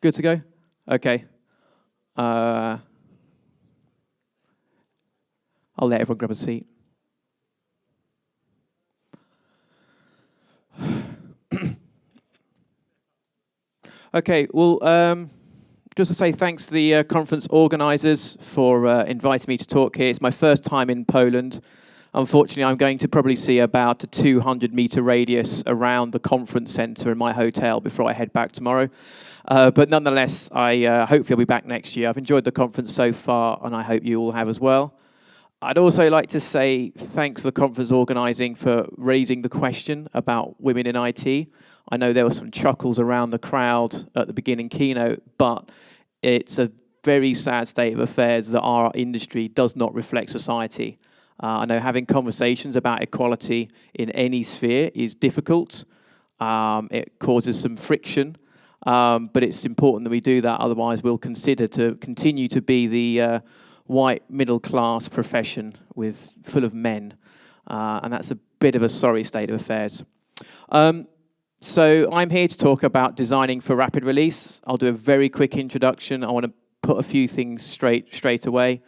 Good to go? Okay. I'll let everyone grab a seat. Okay, well, just to say thanks to the conference organisers for inviting me to talk here. It's my first time in Poland. Unfortunately, I'm going to probably see about a 200-meter radius around the conference centre in my hotel before I head back tomorrow. But nonetheless, hopefully I'll be back next year. I've enjoyed the conference so far, and I hope you all have as well. I'd also like to say thanks to the conference organising for raising the question about women in IT. I know there were some chuckles around the crowd at the beginning keynote, but it's a very sad state of affairs that our industry does not reflect society. I know having conversations about equality in any sphere is difficult. It causes some friction, but it's important that we do that. Otherwise, we'll consider to continue to be the white middle-class profession full of men, and that's a bit of a sorry state of affairs. So I'm here to talk about designing for rapid release. I'll do a very quick introduction. I want to put a few things straight away.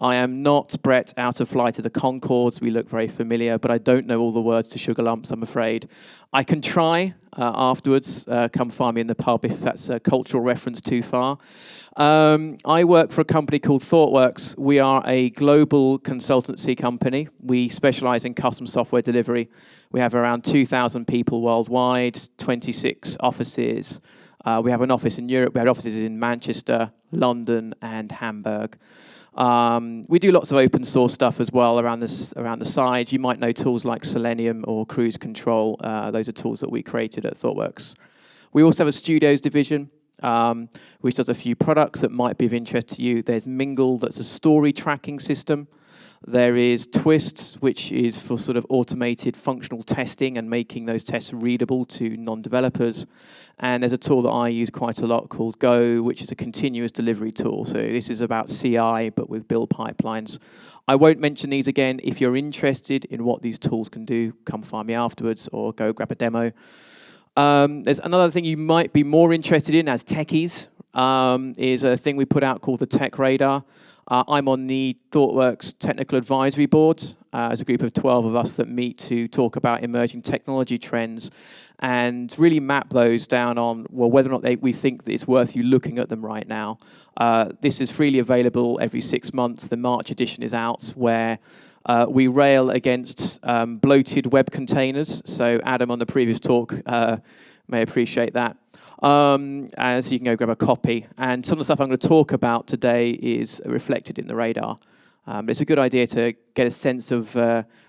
I am not Brett out of Flight of the Conchords. We look very familiar, but I don't know all the words to Sugar Lumps, I'm afraid. I can try afterwards. Come find me in the pub if that's a cultural reference too far. I work for a company called ThoughtWorks. We are a global consultancy company. We specialize in custom software delivery. We have around 2,000 people worldwide, 26 offices. We have an office in Europe. We have offices in Manchester, London, and Hamburg. We do lots of open source stuff as well around the side. You might know tools like Selenium or Cruise Control. Those are tools that we created at ThoughtWorks. We also have a studios division, which does a few products that might be of interest to you. There's Mingle, that's a story tracking system. There is Twist, which is for sort of automated functional testing and making those tests readable to non-developers. And there's a tool that I use quite a lot called Go, which is a continuous delivery tool. So this is about CI, but with build pipelines. I won't mention these again. If you're interested in what these tools can do, come find me afterwards or go grab a demo. There's another thing you might be more interested in as techies, is a thing we put out called the Tech Radar. I'm on the ThoughtWorks Technical Advisory Board as a group of 12 of us that meet to talk about emerging technology trends and really map those down on, well, whether or not we think that it's worth you looking at them right now. This is freely available every 6 months. The March edition is out, where we rail against bloated web containers. So Adam on the previous talk may appreciate that. As you can go grab a copy. And some of the stuff I'm going to talk about today is reflected in the radar. But it's a good idea to get a sense of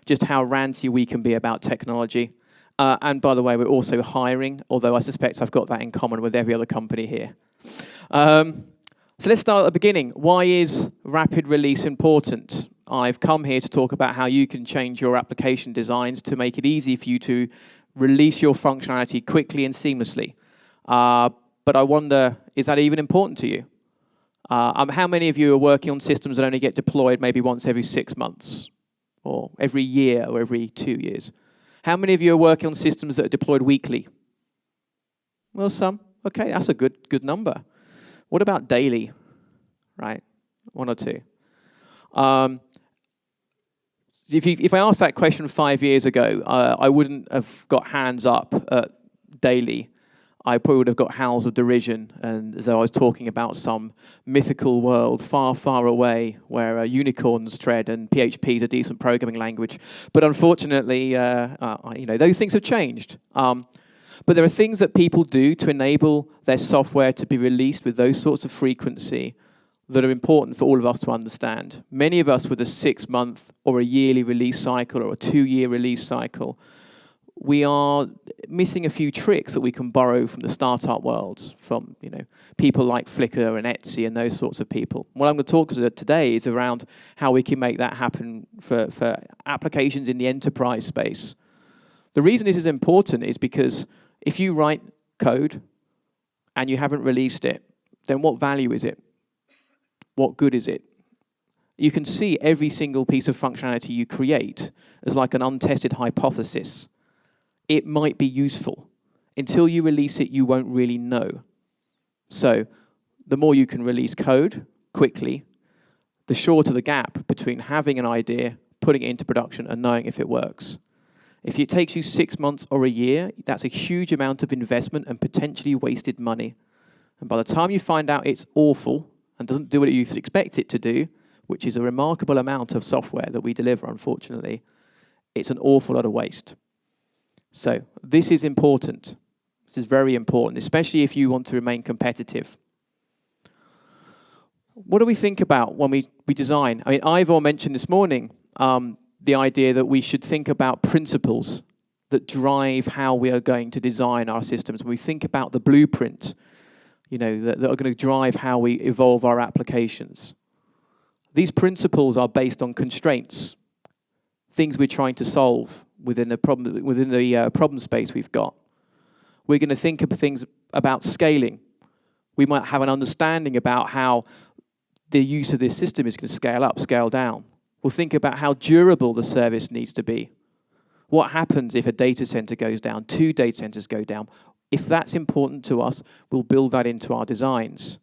just how ranty we can be about technology. And by the way, we're also hiring, although I suspect I've got that in common with every other company here. So let's start at the beginning. Why is rapid release important? I've come here to talk about how you can change your application designs to make it easy for you to release your functionality quickly and seamlessly. But I wonder, is that even important to you? How many of you are working on systems that only get deployed maybe once every 6 months, or every year, or every 2 years? How many of you are working on systems that are deployed weekly? Well, some. Okay, that's a good number. What about daily? Right, 1 or 2. If I asked that question 5 years ago, I wouldn't have got hands up at daily. I probably would have got howls of derision, and as though I was talking about some mythical world far, far away where unicorns tread and PHP is a decent programming language. But unfortunately, those things have changed. But there are things that people do to enable their software to be released with those sorts of frequency that are important for all of us to understand. Many of us with a 6-month or a yearly release cycle or a 2-year release cycle, we are missing a few tricks that we can borrow from the startup world, from people like Flickr and Etsy and those sorts of people. What I'm going to talk to today is around how we can make that happen for applications in the enterprise space. The reason this is important is because if you write code and you haven't released it, then what value is it? What good is it? You can see every single piece of functionality you create as like an untested hypothesis. It might be useful. Until you release it, you won't really know. So the more you can release code quickly, the shorter the gap between having an idea, putting it into production, and knowing if it works. If it takes you 6 months or a year, that's a huge amount of investment and potentially wasted money. And by the time you find out it's awful and doesn't do what you expect it to do, which is a remarkable amount of software that we deliver, unfortunately, it's an awful lot of waste. So this is important. This is very important, especially if you want to remain competitive. What do we think about when we design? I mean, Ivor mentioned this morning the idea that we should think about principles that drive how we are going to design our systems. When we think about the blueprint, that are going to drive how we evolve our applications. These principles are based on constraints, things we're trying to solve within the problem space we've got. We're going to think of things about scaling. We might have an understanding about how the use of this system is going to scale up, scale down. We'll think about how durable the service needs to be. What happens if a data center goes down, 2 data centers go down? If that's important to us, we'll build that into our designs.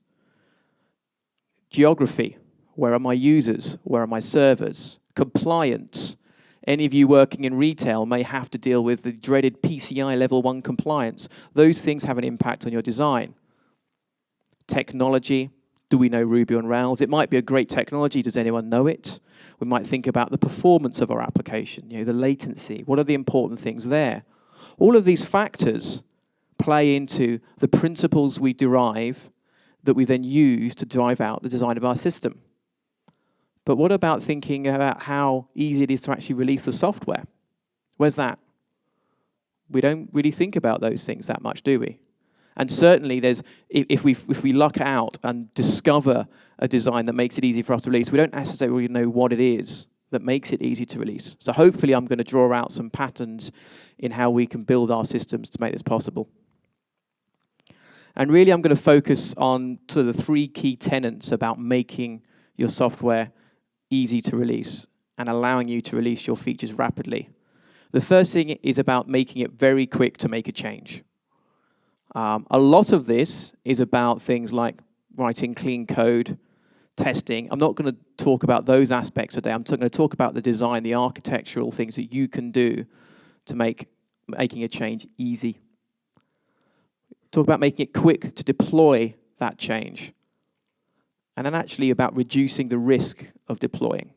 Geography. Where are my users? Where are my servers? Compliance. Any of you working in retail may have to deal with the dreaded PCI Level 1 compliance. Those things have an impact on your design. Technology. Do we know Ruby on Rails? It might be a great technology. Does anyone know it? We might think about the performance of our application, the latency. What are the important things there? All of these factors play into the principles we derive that we then use to drive out the design of our system. But what about thinking about how easy it is to actually release the software? Where's that? We don't really think about those things that much, do we? And certainly, if we luck out and discover a design that makes it easy for us to release, we don't necessarily know what it is that makes it easy to release. So hopefully, I'm going to draw out some patterns in how we can build our systems to make this possible. And really, I'm going to focus on sort of the 3 key tenets about making your software easy to release and allowing you to release your features rapidly. The first thing is about making it very quick to make a change. A lot of this is about things like writing clean code, testing. I'm not going to talk about those aspects today. I'm going to talk about the design, the architectural things that you can do to making a change easy. Talk about making it quick to deploy that change. And then actually about reducing the risk of deploying.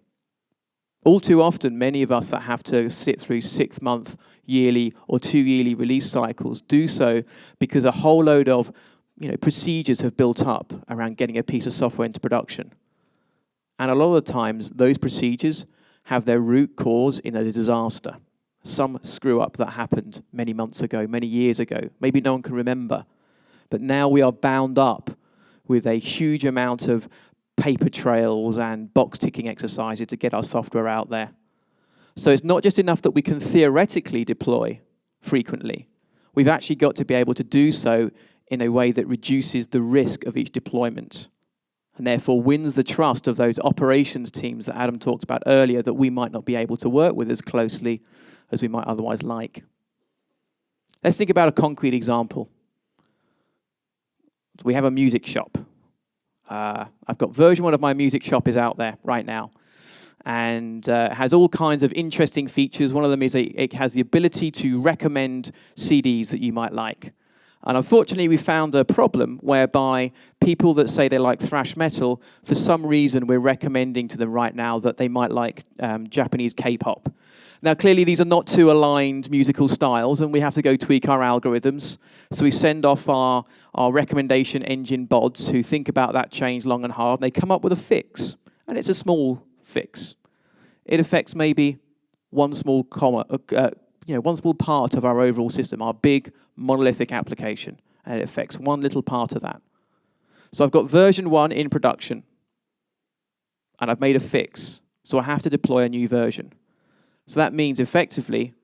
All too often, many of us that have to sit through 6-month, yearly, or 2-yearly release cycles do so because a whole load of procedures have built up around getting a piece of software into production. And a lot of the times, those procedures have their root cause in a disaster. Some screw up that happened many months ago, many years ago. Maybe no one can remember. But now we are bound up with a huge amount of paper trails and box-ticking exercises to get our software out there. So it's not just enough that we can theoretically deploy frequently. We've actually got to be able to do so in a way that reduces the risk of each deployment and therefore wins the trust of those operations teams that Adam talked about earlier that we might not be able to work with as closely as we might otherwise like. Let's think about a concrete example. We have a music shop. I've got version 1 of my music shop is out there right now. And has all kinds of interesting features. One of them is it has the ability to recommend CDs that you might like. And unfortunately, we found a problem whereby people that say they like thrash metal, for some reason, we're recommending to them right now that they might like Japanese K-pop. Now, clearly, these are not 2 aligned musical styles, and we have to go tweak our algorithms. So we send off our recommendation engine bots who think about that change long and hard, and they come up with a fix. And it's a small fix. It affects maybe one small one small part of our overall system, our big monolithic application, and it affects one little part of that. So I've got version 1 in production, and I've made a fix. So I have to deploy a new version. So that means effectively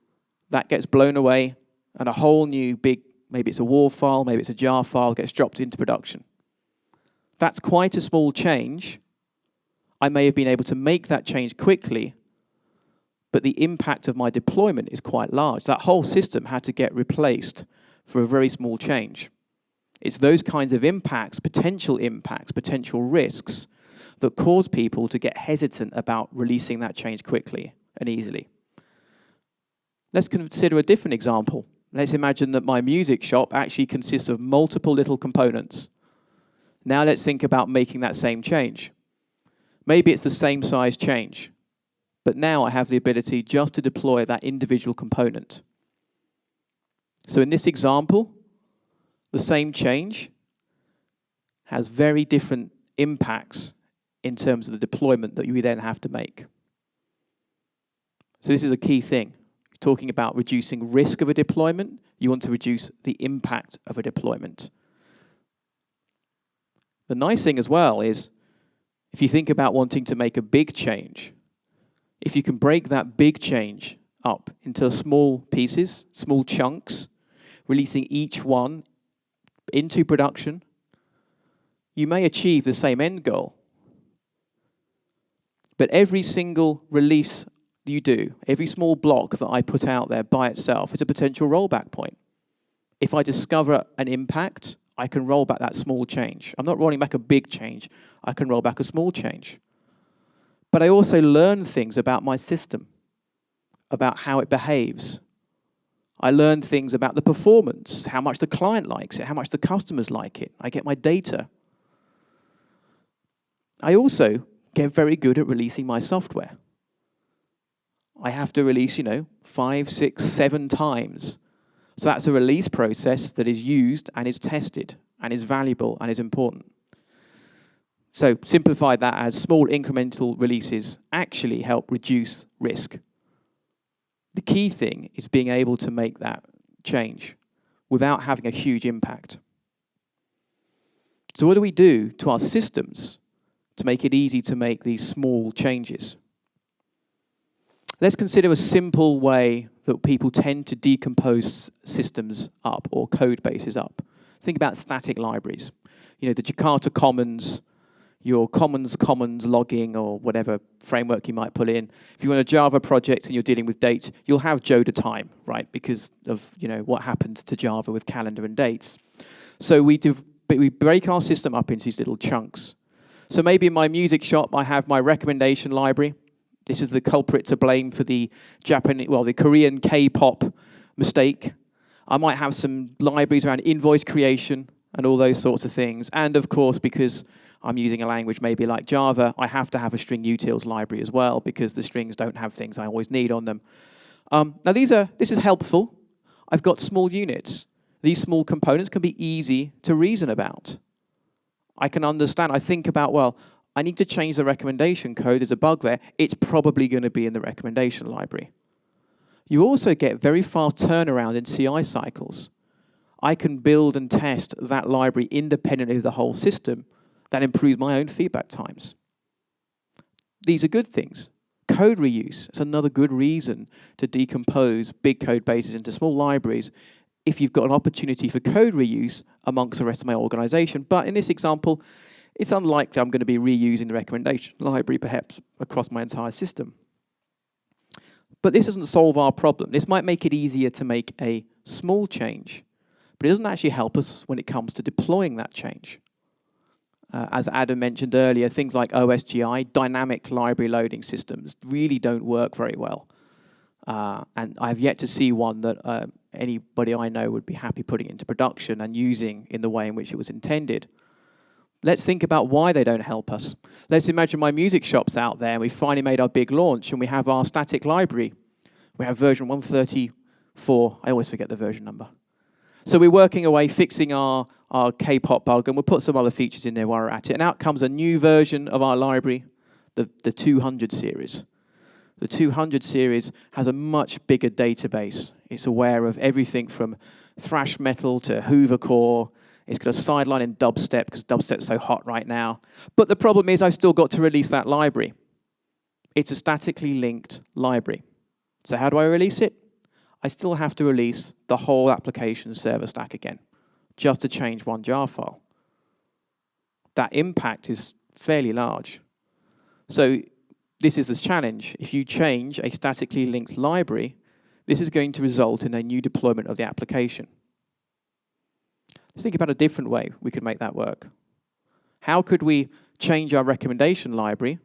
that gets blown away, and a whole new big, maybe it's a WAR file, maybe it's a jar file, gets dropped into production. That's quite a small change. I may have been able to make that change quickly, but the impact of my deployment is quite large. That whole system had to get replaced for a very small change. It's those kinds of impacts, potential risks, that cause people to get hesitant about releasing that change quickly and easily. Let's consider a different example. Let's imagine that my music shop actually consists of multiple little components. Now let's think about making that same change. Maybe it's the same size change, but now I have the ability just to deploy that individual component. So in this example, the same change has very different impacts in terms of the deployment that you then have to make. So this is a key thing. Talking about reducing risk of a deployment, you want to reduce the impact of a deployment. The nice thing as well is, if you think about wanting to make a big change, if you can break that big change up into small pieces, small chunks, releasing each one into production, you may achieve the same end goal. But every single release you do, every small block that I put out there by itself is a potential rollback point. If I discover an impact, I can roll back that small change. I'm not rolling back a big change. I can roll back a small change. But I also learn things about my system, about how it behaves. I learn things about the performance, how much the client likes it, how much the customers like it. I get my data. I also get very good at releasing my software. I have to release, 5, 6, 7 times. So that's a release process that is used and is tested and is valuable and is important. So simplify that as small incremental releases actually help reduce risk. The key thing is being able to make that change without having a huge impact. So what do we do to our systems to make it easy to make these small changes? Let's consider a simple way that people tend to decompose systems up or code bases up. Think about static libraries. The Jakarta Commons, your commons logging or whatever framework you might put in. If you want a Java project and you're dealing with dates, you'll have Joda time, right? Because of what happens to Java with calendar and dates. So we break our system up into these little chunks. So maybe in my music shop, I have my recommendation library. This is the culprit to blame for the the Korean K-pop mistake. I might have some libraries around invoice creation and all those sorts of things. And of course, because I'm using a language maybe like Java, I have to have a string utils library as well, because the strings don't have things I always need on them. Now this is helpful. I've got small units. These small components can be easy to reason about. I can understand. I think about, I need to change the recommendation code. There's a bug there. It's probably going to be in the recommendation library. You also get very fast turnaround in CI cycles. I can build and test that library independently of the whole system. That improves my own feedback times. These are good things. Code reuse is another good reason to decompose big code bases into small libraries if you've got an opportunity for code reuse amongst the rest of my organization. But in this example, it's unlikely I'm going to be reusing the recommendation library perhaps across my entire system. But this doesn't solve our problem. This might make it easier to make a small change, but it doesn't actually help us when it comes to deploying that change. As Adam mentioned earlier, things like OSGI, dynamic library loading systems, really don't work very well. And I've yet to see one that anybody I know would be happy putting into production and using in the way in which it was intended. Let's think about why they don't help us. Let's imagine my music shop's out there and we finally made our big launch and we have our static library. We have version 134. I always forget the version number. So we're working away, fixing our K-pop bug, and we'll put some other features in there while we're at it. And out comes a new version of our library, the 200 series. The 200 series has a much bigger database. It's aware of everything from thrash metal to Hoover core. It's got a sideline in dubstep because dubstep's so hot right now. But the problem is I've still got to release that library. It's a statically linked library. So how do I release it? I still have to release the whole application server stack again, just to change one jar file. That impact is fairly large. So this is the challenge. If you change a statically linked library, this is going to result in a new deployment of the application. Let's think about a different way we could make that work. How could we change our recommendation library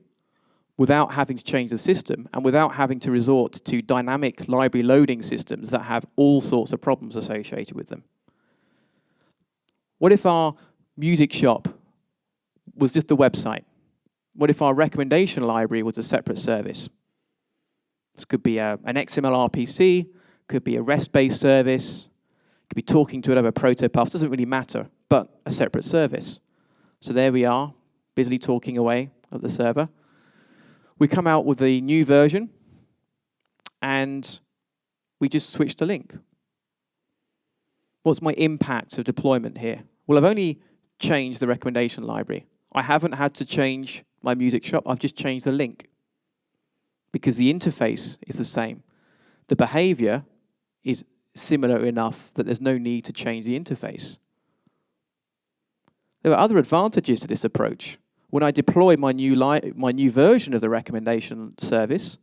without having to change the system and without having to resort to dynamic library loading systems that have all sorts of problems associated with them? What if our music shop was just a website? What if our recommendation library was a separate service? This could be an XML RPC, could be a REST-based service, could be talking to it over protopaths, doesn't really matter, but a separate service. So there we are, busily talking away at the server. We come out with a new version, and we just switch the link. What's my impact of deployment here? Well, I've only changed the recommendation library. I haven't had to change my music shop, I've just changed the link. Because the interface is the same. The behavior is similar enough that there's no need to change the interface. There are other advantages to this approach. When I deploy my new version of the recommendation service,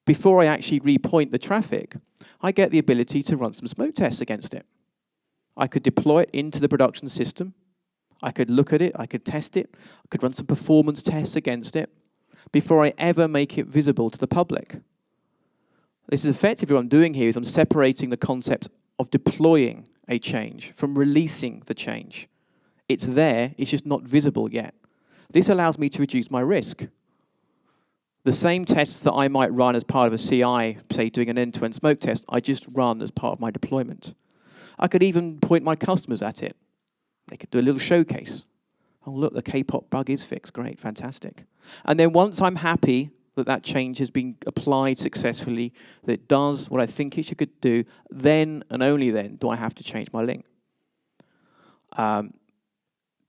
before I actually repoint the traffic, I get the ability to run some smoke tests against it. I could deploy it into the production system. I could look at it, I could test it, I could run some performance tests against it before I ever make it visible to the public. This is effectively what I'm doing here is I'm separating the concept of deploying a change from releasing the change. It's there, it's just not visible yet. This allows me to reduce my risk. The same tests that I might run as part of a CI, say doing an end-to-end smoke test, I just run as part of my deployment. I could even point my customers at it. They could do a little showcase. Oh, look, the K-pop bug is fixed. Great, fantastic. And then once I'm happy that that change has been applied successfully, that it does what I think it should do, then and only then do I have to change my link.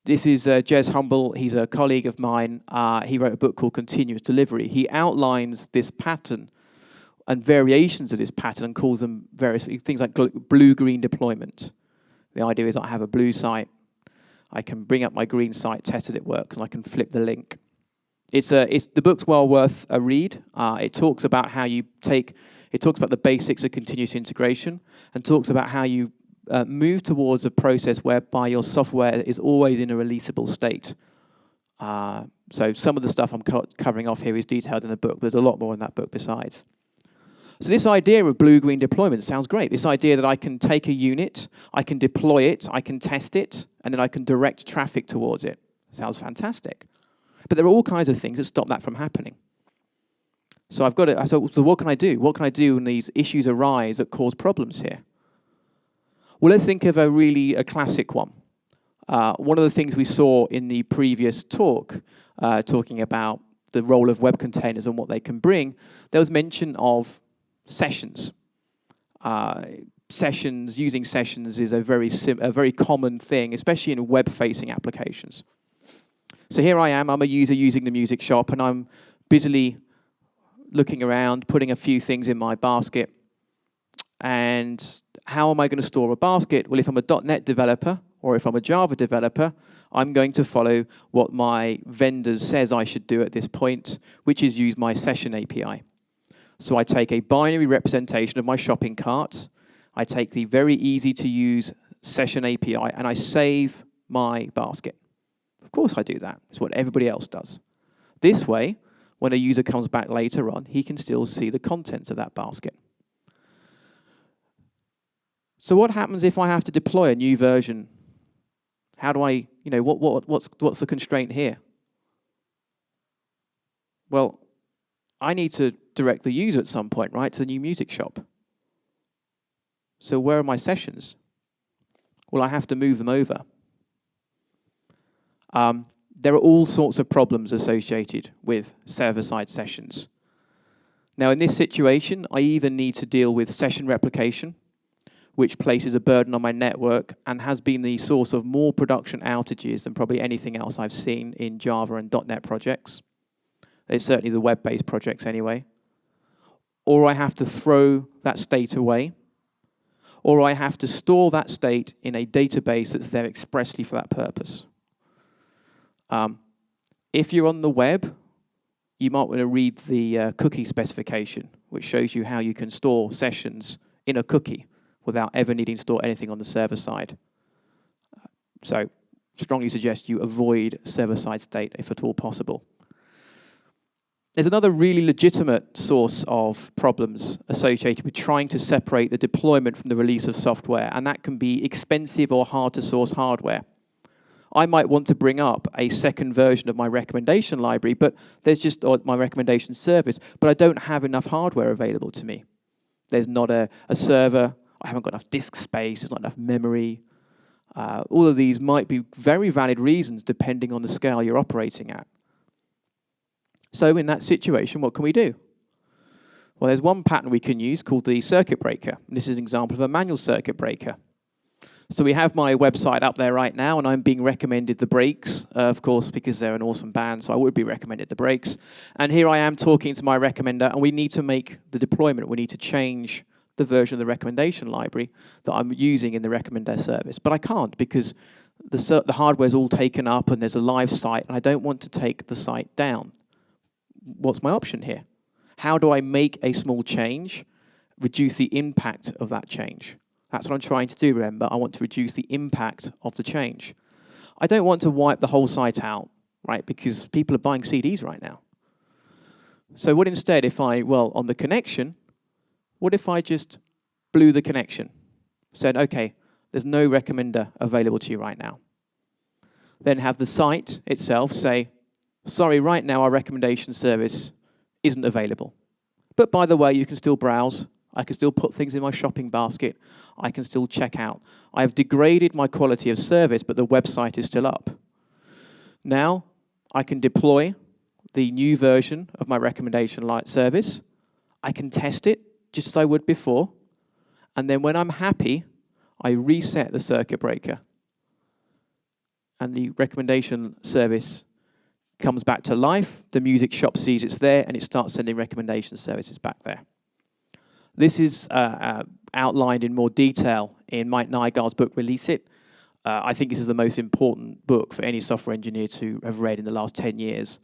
This is Jez Humble. He's a colleague of mine. He wrote a book called Continuous Delivery. He outlines this pattern and variations of this pattern and calls them various things like blue-green deployment. The idea is I have a blue site. I can bring up my green site, test that it works, and I can flip the link. The book's well worth a read. It talks about how it talks about the basics of continuous integration and talks about how you move towards a process whereby your software is always in a releasable state. So some of the stuff I'm covering off here is detailed in the book. There's a lot more in that book besides. So this idea of blue-green deployment sounds great. This idea that I can take a unit, I can deploy it, I can test it, and then I can direct traffic towards it. Sounds fantastic. But there are all kinds of things that stop that from happening. So so what can I do? What can I do when these issues arise that cause problems here? Well, let's think of a classic one. One of the things we saw in the previous talk, talking about the role of web containers and what they can bring, there was mention of sessions. Using sessions is a very common thing, especially in web-facing applications. So here I am, I'm a user using the music shop, and I'm busily looking around, putting a few things in my basket. And how am I going to store a basket? Well, if I'm a .NET developer, or if I'm a Java developer, I'm going to follow what my vendor says I should do at this point, which is use my session API. So I take a binary representation of my shopping cart, I take the very easy to use session API, and I save my basket. Of course I do that. It's what everybody else does. This way, when a user comes back later on, he can still see the contents of that basket. So what happens if I have to deploy a new version? How do I, what's the constraint here? Well, I need to direct the user at some point, right, to the new music shop. So where are my sessions? Well, I have to move them over. There are all sorts of problems associated with server-side sessions. Now, in this situation, I either need to deal with session replication, which places a burden on my network and has been the source of more production outages than probably anything else I've seen in Java and .NET projects. It's certainly the web-based projects anyway. Or I have to throw that state away, or I have to store that state in a database that's there expressly for that purpose. If you're on the web, you might want to read the cookie specification, which shows you how you can store sessions in a cookie without ever needing to store anything on the server side. So strongly suggest you avoid server-side state if at all possible. There's another really legitimate source of problems associated with trying to separate the deployment from the release of software, and that can be expensive or hard-to-source hardware. I might want to bring up a second version of my recommendation library, but there's just or my recommendation service, but I don't have enough hardware available to me. There's not a server, I haven't got enough disk space, there's not enough memory. All of these might be very valid reasons depending on the scale you're operating at. So in that situation, what can we do? Well, there's one pattern we can use called the circuit breaker. This is an example of a manual circuit breaker. So we have my website up there right now, and I'm being recommended the Breaks, of course, because they're an awesome band, so I would be recommended the Breaks. And here I am talking to my recommender, and we need to make the deployment. We need to change the version of the recommendation library that I'm using in the recommender service. But I can't because the hardware's all taken up, and there's a live site, and I don't want to take the site down. What's my option here? How do I make a small change, reduce the impact of that change? That's what I'm trying to do, remember. I want to reduce the impact of the change. I don't want to wipe the whole site out, right, because people are buying CDs right now. So what instead if on the connection, what if I just blew the connection? Said, okay, there's no recommender available to you right now. Then have the site itself say, sorry, right now our recommendation service isn't available. But by the way, you can still browse. I can still put things in my shopping basket. I can still check out. I have degraded my quality of service, but the website is still up. Now, I can deploy the new version of my recommendation light service. I can test it just as I would before. And then when I'm happy, I reset the circuit breaker. And the recommendation service comes back to life, the music shop sees it's there, and it starts sending recommendation services back there. This is outlined in more detail in Mike Nygaard's book, Release It. I think this is the most important book for any software engineer to have read in the last 10 years.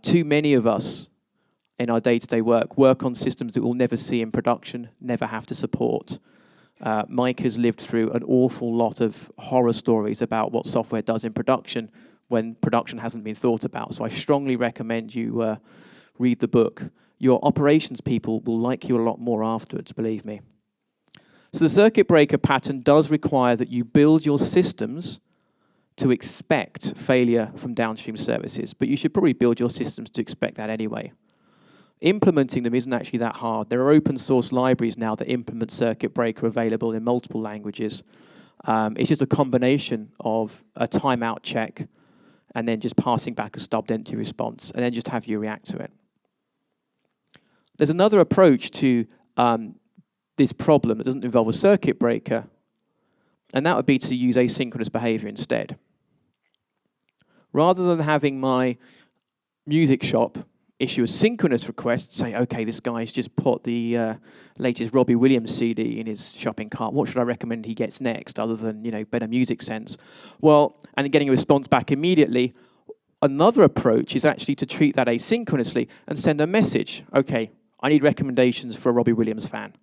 Too many of us in our day-to-day work on systems that we'll never see in production, never have to support. Mike has lived through an awful lot of horror stories about what software does in production when production hasn't been thought about. So I strongly recommend you read the book. Your operations people will like you a lot more afterwards, believe me. So the circuit breaker pattern does require that you build your systems to expect failure from downstream services, but you should probably build your systems to expect that anyway. Implementing them isn't actually that hard. There are open source libraries now that implement circuit breaker available in multiple languages. It's just a combination of a timeout check and then just passing back a stopped empty response, and then just have you react to it. There's another approach to this problem that doesn't involve a circuit breaker, and that would be to use asynchronous behavior instead. Rather than having my music shop issue a synchronous request, say, okay, this guy's just put the latest Robbie Williams CD in his shopping cart. What should I recommend he gets next, other than, Better Music Sense? Well, and getting a response back immediately. Another approach is actually to treat that asynchronously and send a message. Okay, I need recommendations for a Robbie Williams fan.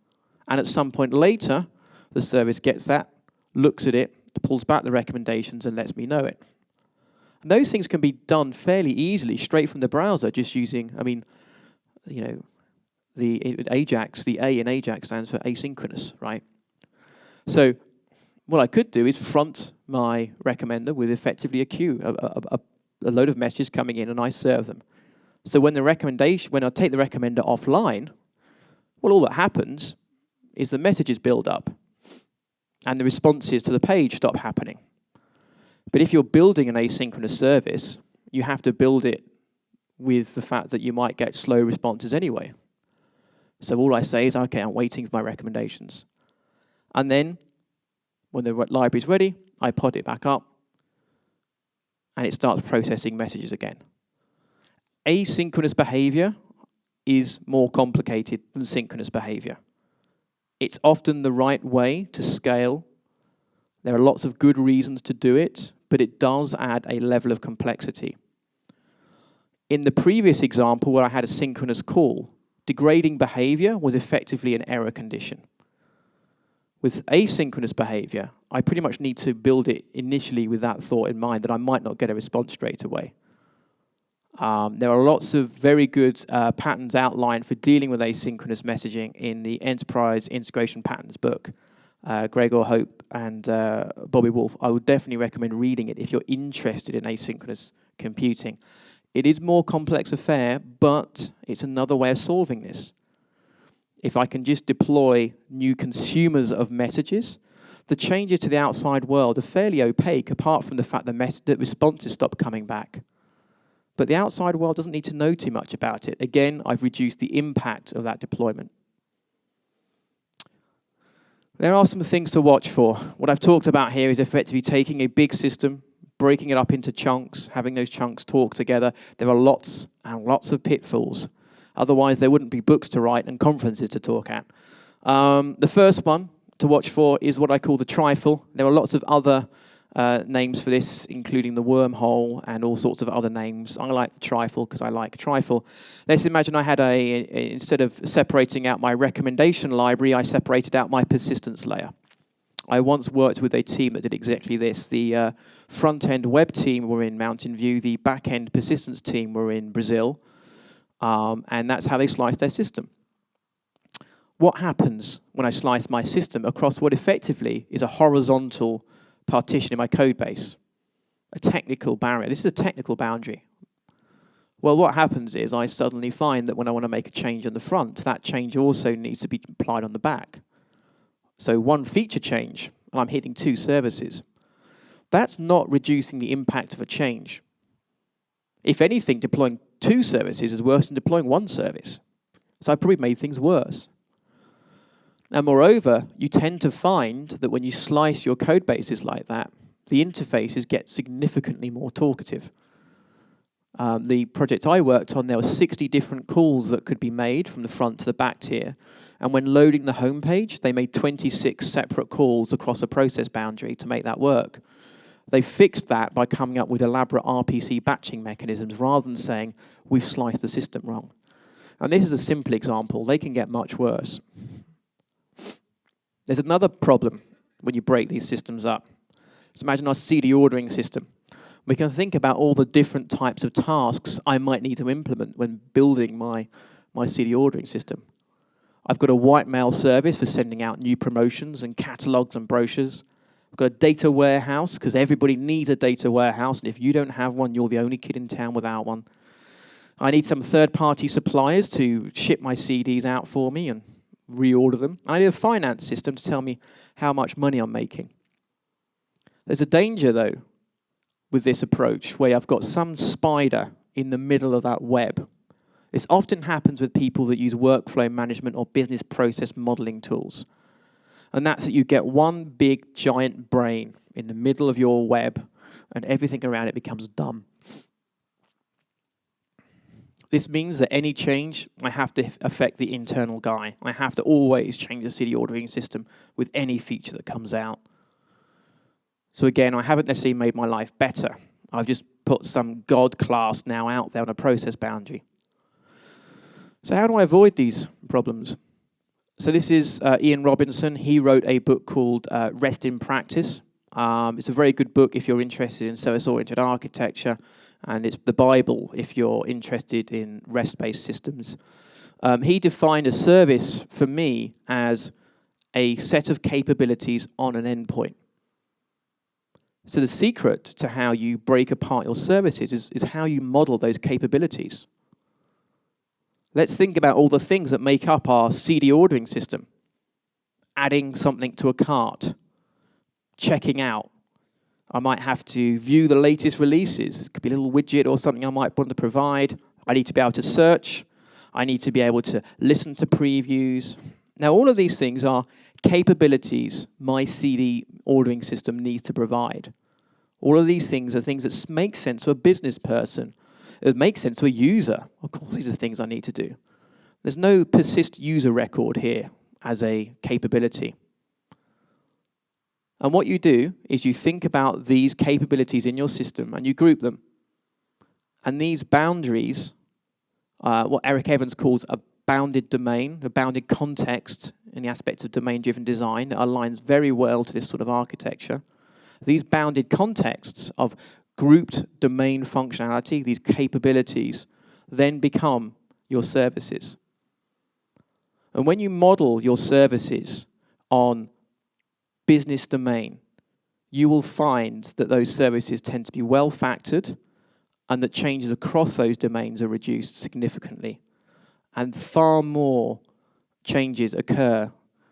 And at some point later, the service gets that, looks at it, pulls back the recommendations, and lets me know it. And those things can be done fairly easily, straight from the browser, just using, the AJAX, the A in AJAX stands for asynchronous, right? So what I could do is front my recommender with effectively a queue, a load of messages coming in, and I serve them. So when I take the recommender offline, well, all that happens is the messages build up, and the responses to the page stop happening. But if you're building an asynchronous service, you have to build it with the fact that you might get slow responses anyway. So all I say is, okay, I'm waiting for my recommendations. And then, when the library's ready, I pod it back up, and it starts processing messages again. Asynchronous behavior is more complicated than synchronous behavior. It's often the right way to scale. There are lots of good reasons to do it, but it does add a level of complexity. In the previous example where I had a synchronous call, degrading behavior was effectively an error condition. With asynchronous behavior, I pretty much need to build it initially with that thought in mind that I might not get a response straight away. There are lots of very good patterns outlined for dealing with asynchronous messaging in the Enterprise Integration Patterns book. Gregor Hope and Bobby Wolf. I would definitely recommend reading it if you're interested in asynchronous computing. It is a more complex affair, but it's another way of solving this. If I can just deploy new consumers of messages, the changes to the outside world are fairly opaque, apart from the fact that responses stop coming back. But the outside world doesn't need to know too much about it. Again, I've reduced the impact of that deployment. There are some things to watch for. What I've talked about here is effectively taking a big system, breaking it up into chunks, having those chunks talk together. There are lots and lots of pitfalls. Otherwise, there wouldn't be books to write and conferences to talk at. The first one to watch for is what I call the trifle. There are lots of other names for this, including the wormhole and all sorts of other names. I like the trifle because I like trifle. Let's imagine I had instead of separating out my recommendation library, I separated out my persistence layer. I once worked with a team that did exactly this. The front-end web team were in Mountain View. The back-end persistence team were in Brazil. And that's how they sliced their system. What happens when I slice my system across what effectively is a horizontal partition in my code base? A technical barrier. This is a technical boundary. Well, what happens is I suddenly find that when I want to make a change on the front, that change also needs to be applied on the back. So one feature change, and I'm hitting two services. That's not reducing the impact of a change. If anything, deploying two services is worse than deploying one service. So I've probably made things worse. And moreover, you tend to find that when you slice your code bases like that, the interfaces get significantly more talkative. The project I worked on, there were 60 different calls that could be made from the front to the back tier. And when loading the home page, they made 26 separate calls across a process boundary to make that work. They fixed that by coming up with elaborate RPC batching mechanisms rather than saying, we've sliced the system wrong. And this is a simple example. They can get much worse. There's another problem when you break these systems up. So imagine our CD ordering system. We can think about all the different types of tasks I might need to implement when building my CD ordering system. I've got a white mail service for sending out new promotions and catalogs and brochures. I've got a data warehouse, because everybody needs a data warehouse, and if you don't have one, you're the only kid in town without one. I need some third-party suppliers to ship my CDs out for me and reorder them. I need a finance system to tell me how much money I'm making. There's a danger, though, with this approach, where I've got some spider in the middle of that web. This often happens with people that use workflow management or business process modeling tools. And that's that you get one big, giant brain in the middle of your web, and everything around it becomes dumb. This means that any change, I have to affect the internal guy. I have to always change the CD ordering system with any feature that comes out. So again, I haven't necessarily made my life better. I've just put some God class now out there on a process boundary. So how do I avoid these problems? So this is Ian Robinson. He wrote a book called Rest in Practice. It's a very good book if you're interested in service-oriented architecture, and it's the Bible if you're interested in REST-based systems. He defined a service for me as a set of capabilities on an endpoint. So the secret to how you break apart your services is how you model those capabilities. Let's think about all the things that make up our CD ordering system. Adding something to a cart, checking out. I might have to view the latest releases. It could be a little widget or something I might want to provide. I need to be able to search. I need to be able to listen to previews. Now, all of these things are capabilities my CD ordering system needs to provide. All of these things are things that make sense to a business person. It makes sense to a user. Of course, these are things I need to do. There's no persist user record here as a capability. And what you do is you think about these capabilities in your system and you group them. And these boundaries, what Eric Evans calls a bounded domain, a bounded context in the aspect of domain-driven design that aligns very well to this sort of architecture. These bounded contexts of grouped domain functionality, these capabilities, then become your services. And when you model your services on business domain, you will find that those services tend to be well factored and that changes across those domains are reduced significantly. And far more changes occur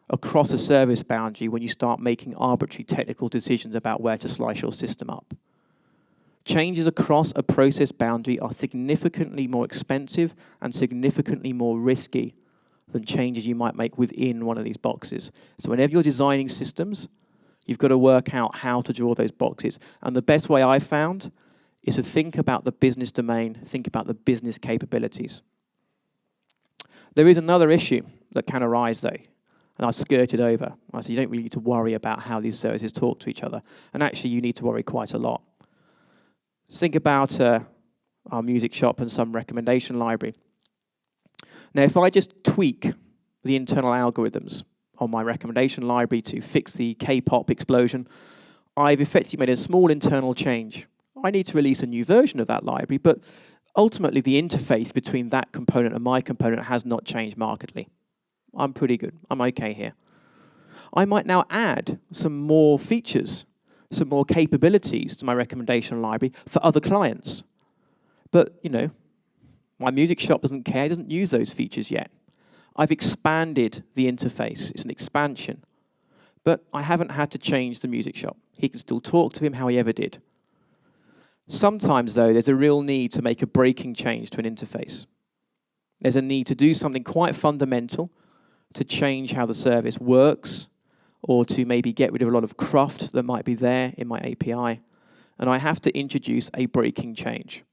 across a service boundary when you start making arbitrary technical decisions about where to slice your system up. Changes across a process boundary are significantly more expensive and significantly more risky than changes you might make within one of these boxes. So whenever you're designing systems, you've got to work out how to draw those boxes. And the best way I've found is to think about the business domain, think about the business capabilities. There is another issue that can arise, though, and I've skirted over. I said you don't really need to worry about how these services talk to each other, and actually you need to worry quite a lot. Think about our music shop and some recommendation library. Now, if I just tweak the internal algorithms on my recommendation library to fix the K-pop explosion, I've effectively made a small internal change. I need to release a new version of that library, but ultimately the interface between that component and my component has not changed markedly. I'm pretty good. I'm okay here. I might now add some more features, some more capabilities to my recommendation library for other clients. But, you know, my music shop doesn't care, doesn't use those features yet. I've expanded the interface. It's an expansion. But I haven't had to change the music shop. He can still talk to him how he ever did. Sometimes, though, there's a real need to make a breaking change to an interface. There's a need to do something quite fundamental to change how the service works, or to maybe get rid of a lot of cruft that might be there in my API. And I have to introduce a breaking change.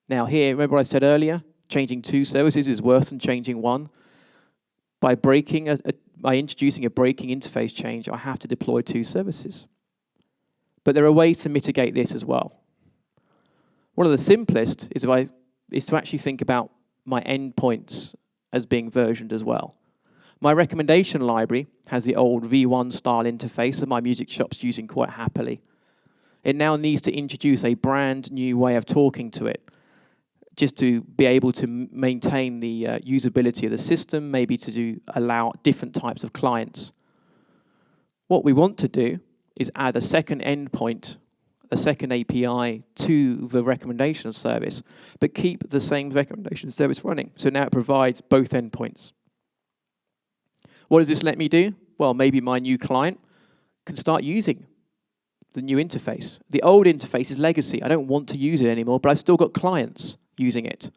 Now here, remember what I said earlier? Changing two services is worse than changing one. By introducing a breaking interface change, I have to deploy two services. But there are ways to mitigate this as well. One of the simplest is to actually think about my endpoints as being versioned as well. My recommendation library has the old V1 style interface that my music shop's using quite happily. It now needs to introduce a brand new way of talking to it, just to be able to maintain the usability of the system, maybe to allow different types of clients. What we want to do is add a second endpoint, a second API to the recommendation service, but keep the same recommendation service running. So now it provides both endpoints. What does this let me do? Well, maybe my new client can start using the new interface. The old interface is legacy. I don't want to use it anymore, but I've still got clients using it.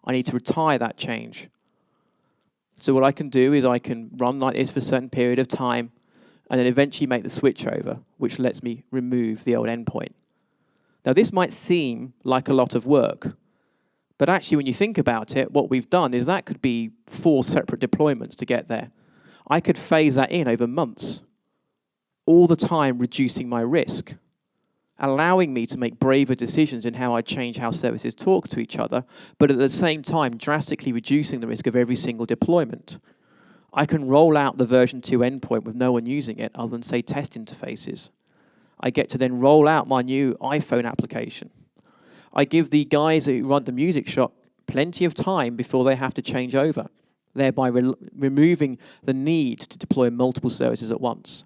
I need to retire that change. So what I can do is I can run like this for a certain period of time and then eventually make the switch over, which lets me remove the old endpoint. Now, this might seem like a lot of work, but actually when you think about it, what we've done is that could be 4 separate deployments to get there. I could phase that in over months, all the time reducing my risk, allowing me to make braver decisions in how I change how services talk to each other, but at the same time drastically reducing the risk of every single deployment. I can roll out the version 2 endpoint with no one using it other than, say, test interfaces. I get to then roll out my new iPhone application. I give the guys who run the music shop plenty of time before they have to change over, thereby removing the need to deploy multiple services at once.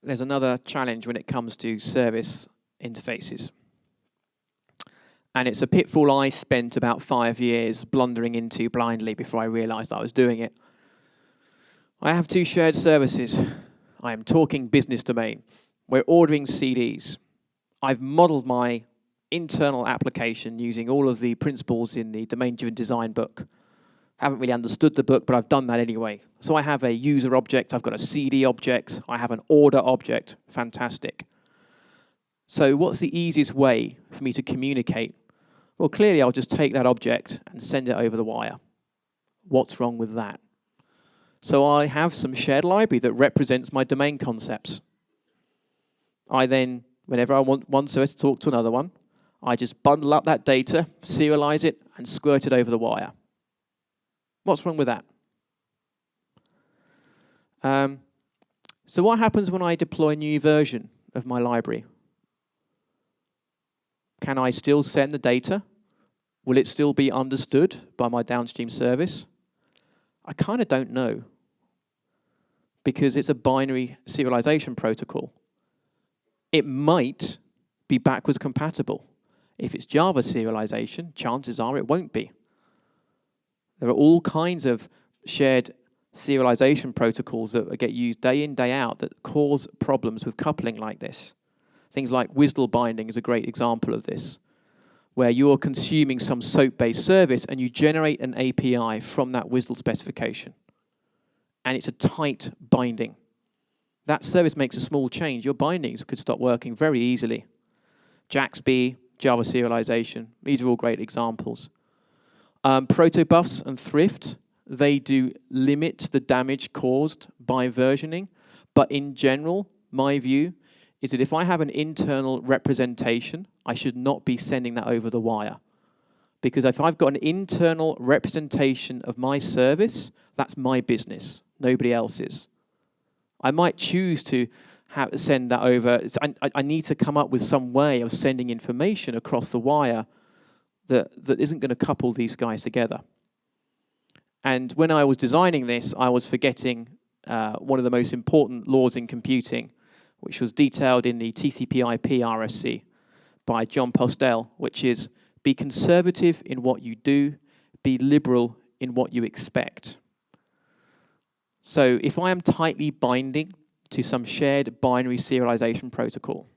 There's another challenge when it comes to service interfaces. And it's a pitfall I spent about 5 years blundering into blindly before I realized I was doing it. I have 2 shared services. I am talking business domain. We're ordering CDs. I've modeled my internal application using all of the principles in the domain-driven design book. Haven't really understood the book, but I've done that anyway. So I have a user object, I've got a CD object, I have an order object. Fantastic. So what's the easiest way for me to communicate? Well, clearly I'll just take that object and send it over the wire. What's wrong with that? So I have some shared library that represents my domain concepts. I then, whenever I want one service to talk to another one, I just bundle up that data, serialize it, and squirt it over the wire. What's wrong with that? So what happens when I deploy a new version of my library? Can I still send the data? Will it still be understood by my downstream service? I kind of don't know, because it's a binary serialization protocol. It might be backwards compatible. If it's Java serialization, chances are it won't be. There are all kinds of shared serialization protocols that get used day in, day out that cause problems with coupling like this. Things like WSDL binding is a great example of this, where you're consuming some SOAP-based service and you generate an API from that WSDL specification. And it's a tight binding. That service makes a small change. Your bindings could stop working very easily. JAX-B, Java serialization, these are all great examples. Protobufs and Thrift, they do limit the damage caused by versioning. But in general, my view is that if I have an internal representation, I should not be sending that over the wire. Because if I've got an internal representation of my service, that's my business, nobody else's. I might choose to send that over. I need to come up with some way of sending information across the wire that isn't going to couple these guys together. And when I was designing this, I was forgetting one of the most important laws in computing, which was detailed in the TCP/IP RFC by John Postel, which is be conservative in what you do, be liberal in what you expect. So if I am tightly binding to some shared binary serialization protocol,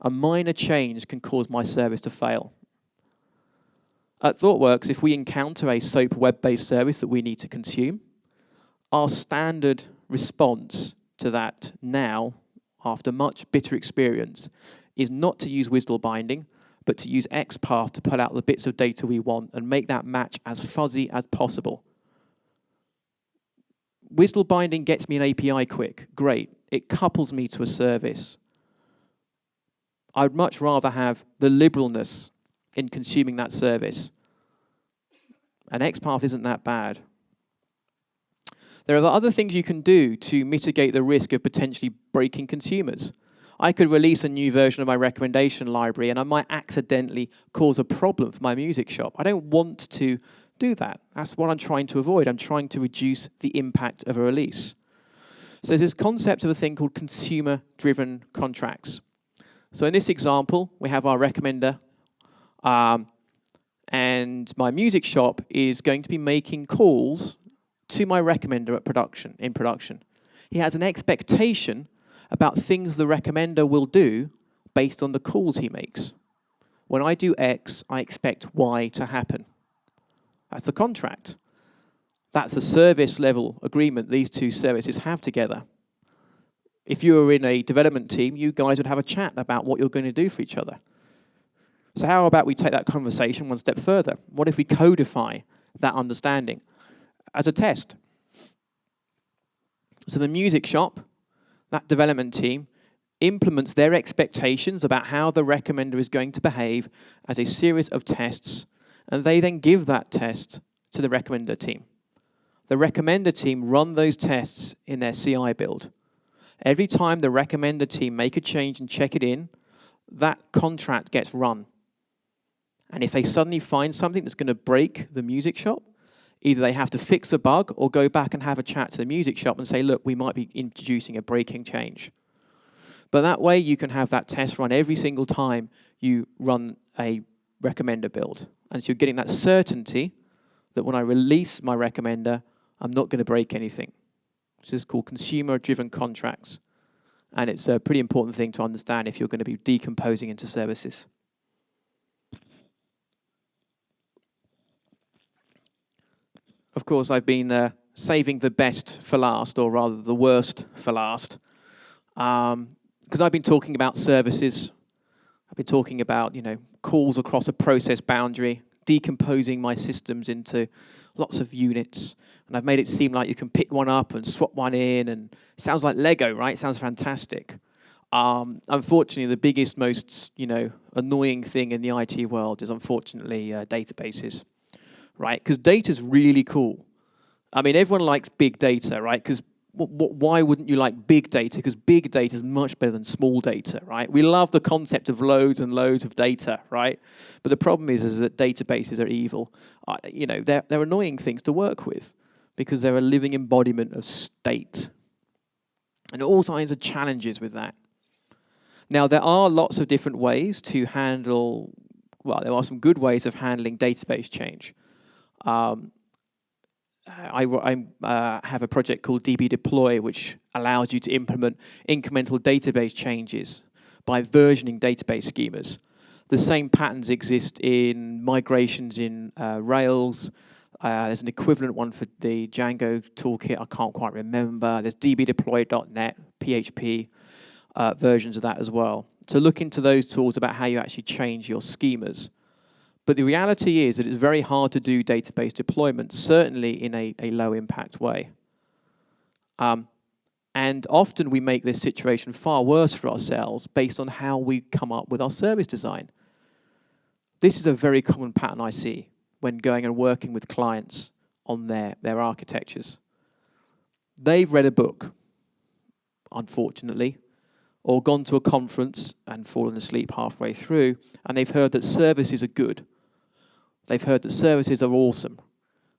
a minor change can cause my service to fail. At ThoughtWorks, if we encounter a SOAP web-based service that we need to consume, our standard response to that now, after much bitter experience, is not to use WSDL binding, but to use XPath to pull out the bits of data we want and make that match as fuzzy as possible. WSDL binding gets me an API quick, great. It couples me to a service. I'd much rather have the liberalness in consuming that service. And XPath isn't that bad. There are other things you can do to mitigate the risk of potentially breaking consumers. I could release a new version of my recommendation library and I might accidentally cause a problem for my music shop. I don't want to do that. That's what I'm trying to avoid. I'm trying to reduce the impact of a release. So there's this concept of a thing called consumer-driven contracts. So in this example, we have our recommender, and my music shop is going to be making calls to my recommender in production. He has an expectation about things the recommender will do based on the calls he makes. When I do X, I expect Y to happen. That's the contract. That's the service level agreement these two services have together. If you were in a development team, you guys would have a chat about what you're going to do for each other. So how about we take that conversation one step further? What if we codify that understanding as a test? So the music shop, that development team, implements their expectations about how the recommender is going to behave as a series of tests, and they then give that test to the recommender team. The recommender team run those tests in their CI build. Every time the recommender team make a change and check it in, that contract gets run. And if they suddenly find something that's going to break the music shop, either they have to fix a bug or go back and have a chat to the music shop and say, look, we might be introducing a breaking change. But that way you can have that test run every single time you run a recommender build. And so you're getting that certainty that when I release my recommender, I'm not going to break anything. This is called consumer-driven contracts. And it's a pretty important thing to understand if you're going to be decomposing into services. Of course, I've been saving the best for last, or rather the worst for last, because I've been talking about services. I've been talking about, calls across a process boundary, decomposing my systems into lots of units. And I've made it seem like you can pick one up and swap one in, and it sounds like Lego, right? It sounds fantastic. Unfortunately, the biggest, most annoying thing in the IT world is unfortunately databases, right? Because data's really cool. I mean, everyone likes big data, right? Because why wouldn't you like big data? Because big data is much better than small data, right? We love the concept of loads and loads of data, right? But the problem is that databases are evil. They're annoying things to work with because they're a living embodiment of state. And all kinds of challenges with that. Now, there are lots of different ways to handle, well, there are some good ways of handling database change. I have a project called DB Deploy, which allows you to implement incremental database changes by versioning database schemas. The same patterns exist in migrations in Rails. There's an equivalent one for the Django toolkit. I can't quite remember. There's dbdeploy.net, PHP versions of that as well. So look into those tools about how you actually change your schemas. But the reality is that it's very hard to do database deployment, certainly in a low-impact way. And often we make this situation far worse for ourselves based on how we come up with our service design. This is a very common pattern I see when going and working with clients on their architectures. They've read a book, unfortunately, or gone to a conference and fallen asleep halfway through, and they've heard that services are good. They've heard that services are awesome.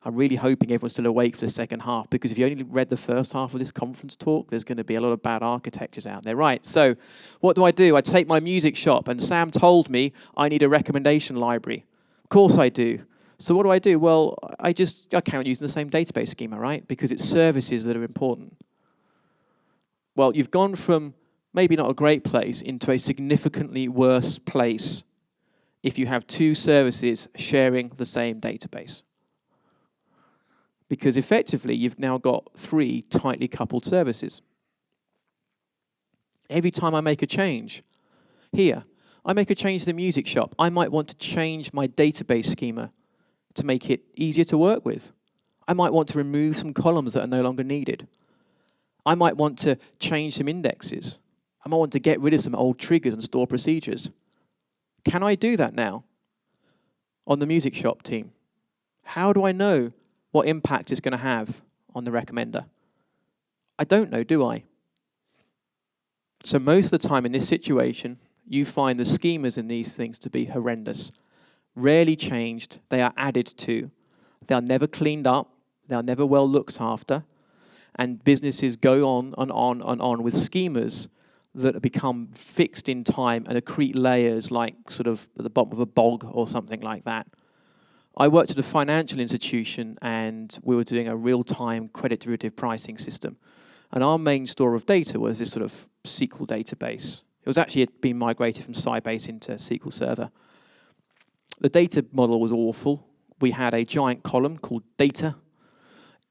I'm really hoping everyone's still awake for the second half, because if you only read the first half of this conference talk, there's going to be a lot of bad architectures out there. Right, so what do? I take my music shop, and Sam told me I need a recommendation library. Of course I do. So what do? Well, I carry on using the same database schema, right? Because it's services that are important. Well, you've gone from maybe not a great place into a significantly worse place if you have two services sharing the same database. Because effectively, you've now got three tightly coupled services. Every time I make a change, here, I make a change to the music shop, I might want to change my database schema to make it easier to work with. I might want to remove some columns that are no longer needed. I might want to change some indexes. I might want to get rid of some old triggers and store procedures. Can I do that now on the music shop team? How do I know what impact it's going to have on the recommender? I don't know, do I? So most of the time in this situation, you find the schemas in these things to be horrendous. Rarely changed, they are added to. They are never cleaned up, they are never well looked after, and businesses go on and on and on with schemas that become fixed in time and accrete layers like sort of at the bottom of a bog or something like that. I worked at a financial institution, and we were doing a real-time credit derivative pricing system. And our main store of data was this sort of SQL database. It was actually being migrated from Sybase into SQL Server. The data model was awful. We had a giant column called data.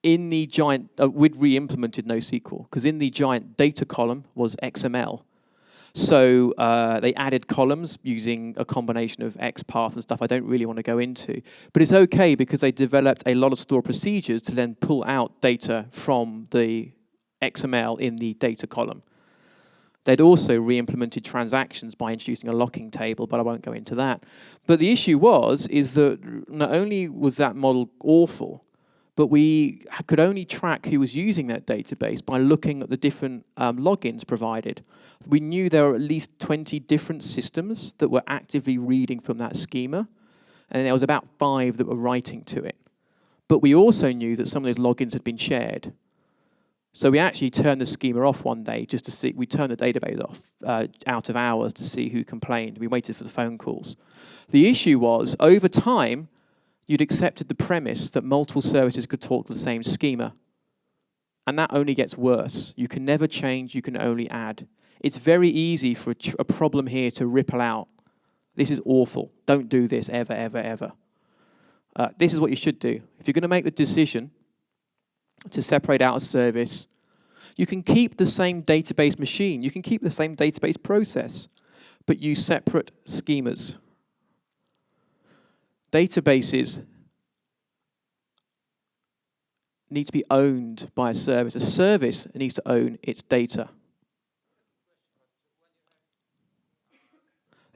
In the giant, we'd re-implemented NoSQL, because in the giant data column was XML. So they added columns using a combination of XPath and stuff I don't really want to go into. But it's okay because they developed a lot of store procedures to then pull out data from the XML in the data column. They'd also re-implemented transactions by introducing a locking table, but I won't go into that. But the issue is that not only was that model awful, but we could only track who was using that database by looking at the different logins provided. We knew there were at least 20 different systems that were actively reading from that schema, and there was about 5 that were writing to it. But we also knew that some of those logins had been shared. So we actually turned the schema off one day just to see, we turned the database off out of hours to see who complained. We waited for the phone calls. The issue was, over time, you'd accepted the premise that multiple services could talk to the same schema. And that only gets worse. You can never change, you can only add. It's very easy for a problem here to ripple out. This is awful. Don't do this ever, ever, ever. This is what you should do. If you're going to make the decision to separate out a service, you can keep the same database machine, you can keep the same database process, but use separate schemas. Databases need to be owned by a service. A service needs to own its data.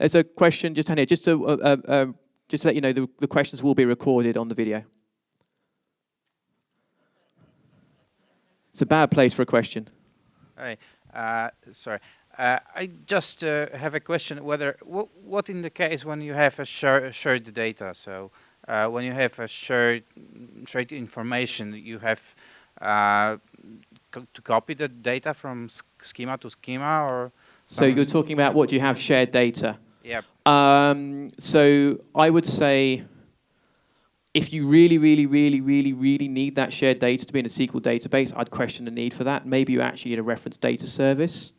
There's a question just down here. Just to let you know, the questions will be recorded on the video. It's a bad place for a question. Hi. Sorry. I just have a question. Whether what in the case when you have a shared data? So when you have a shared information, you have to copy the data from schema to schema, or so you're talking about what do you have shared data? Yeah. So I would say, if you really need that shared data to be in a SQL database, I'd question the need for that. Maybe you actually need a reference data service.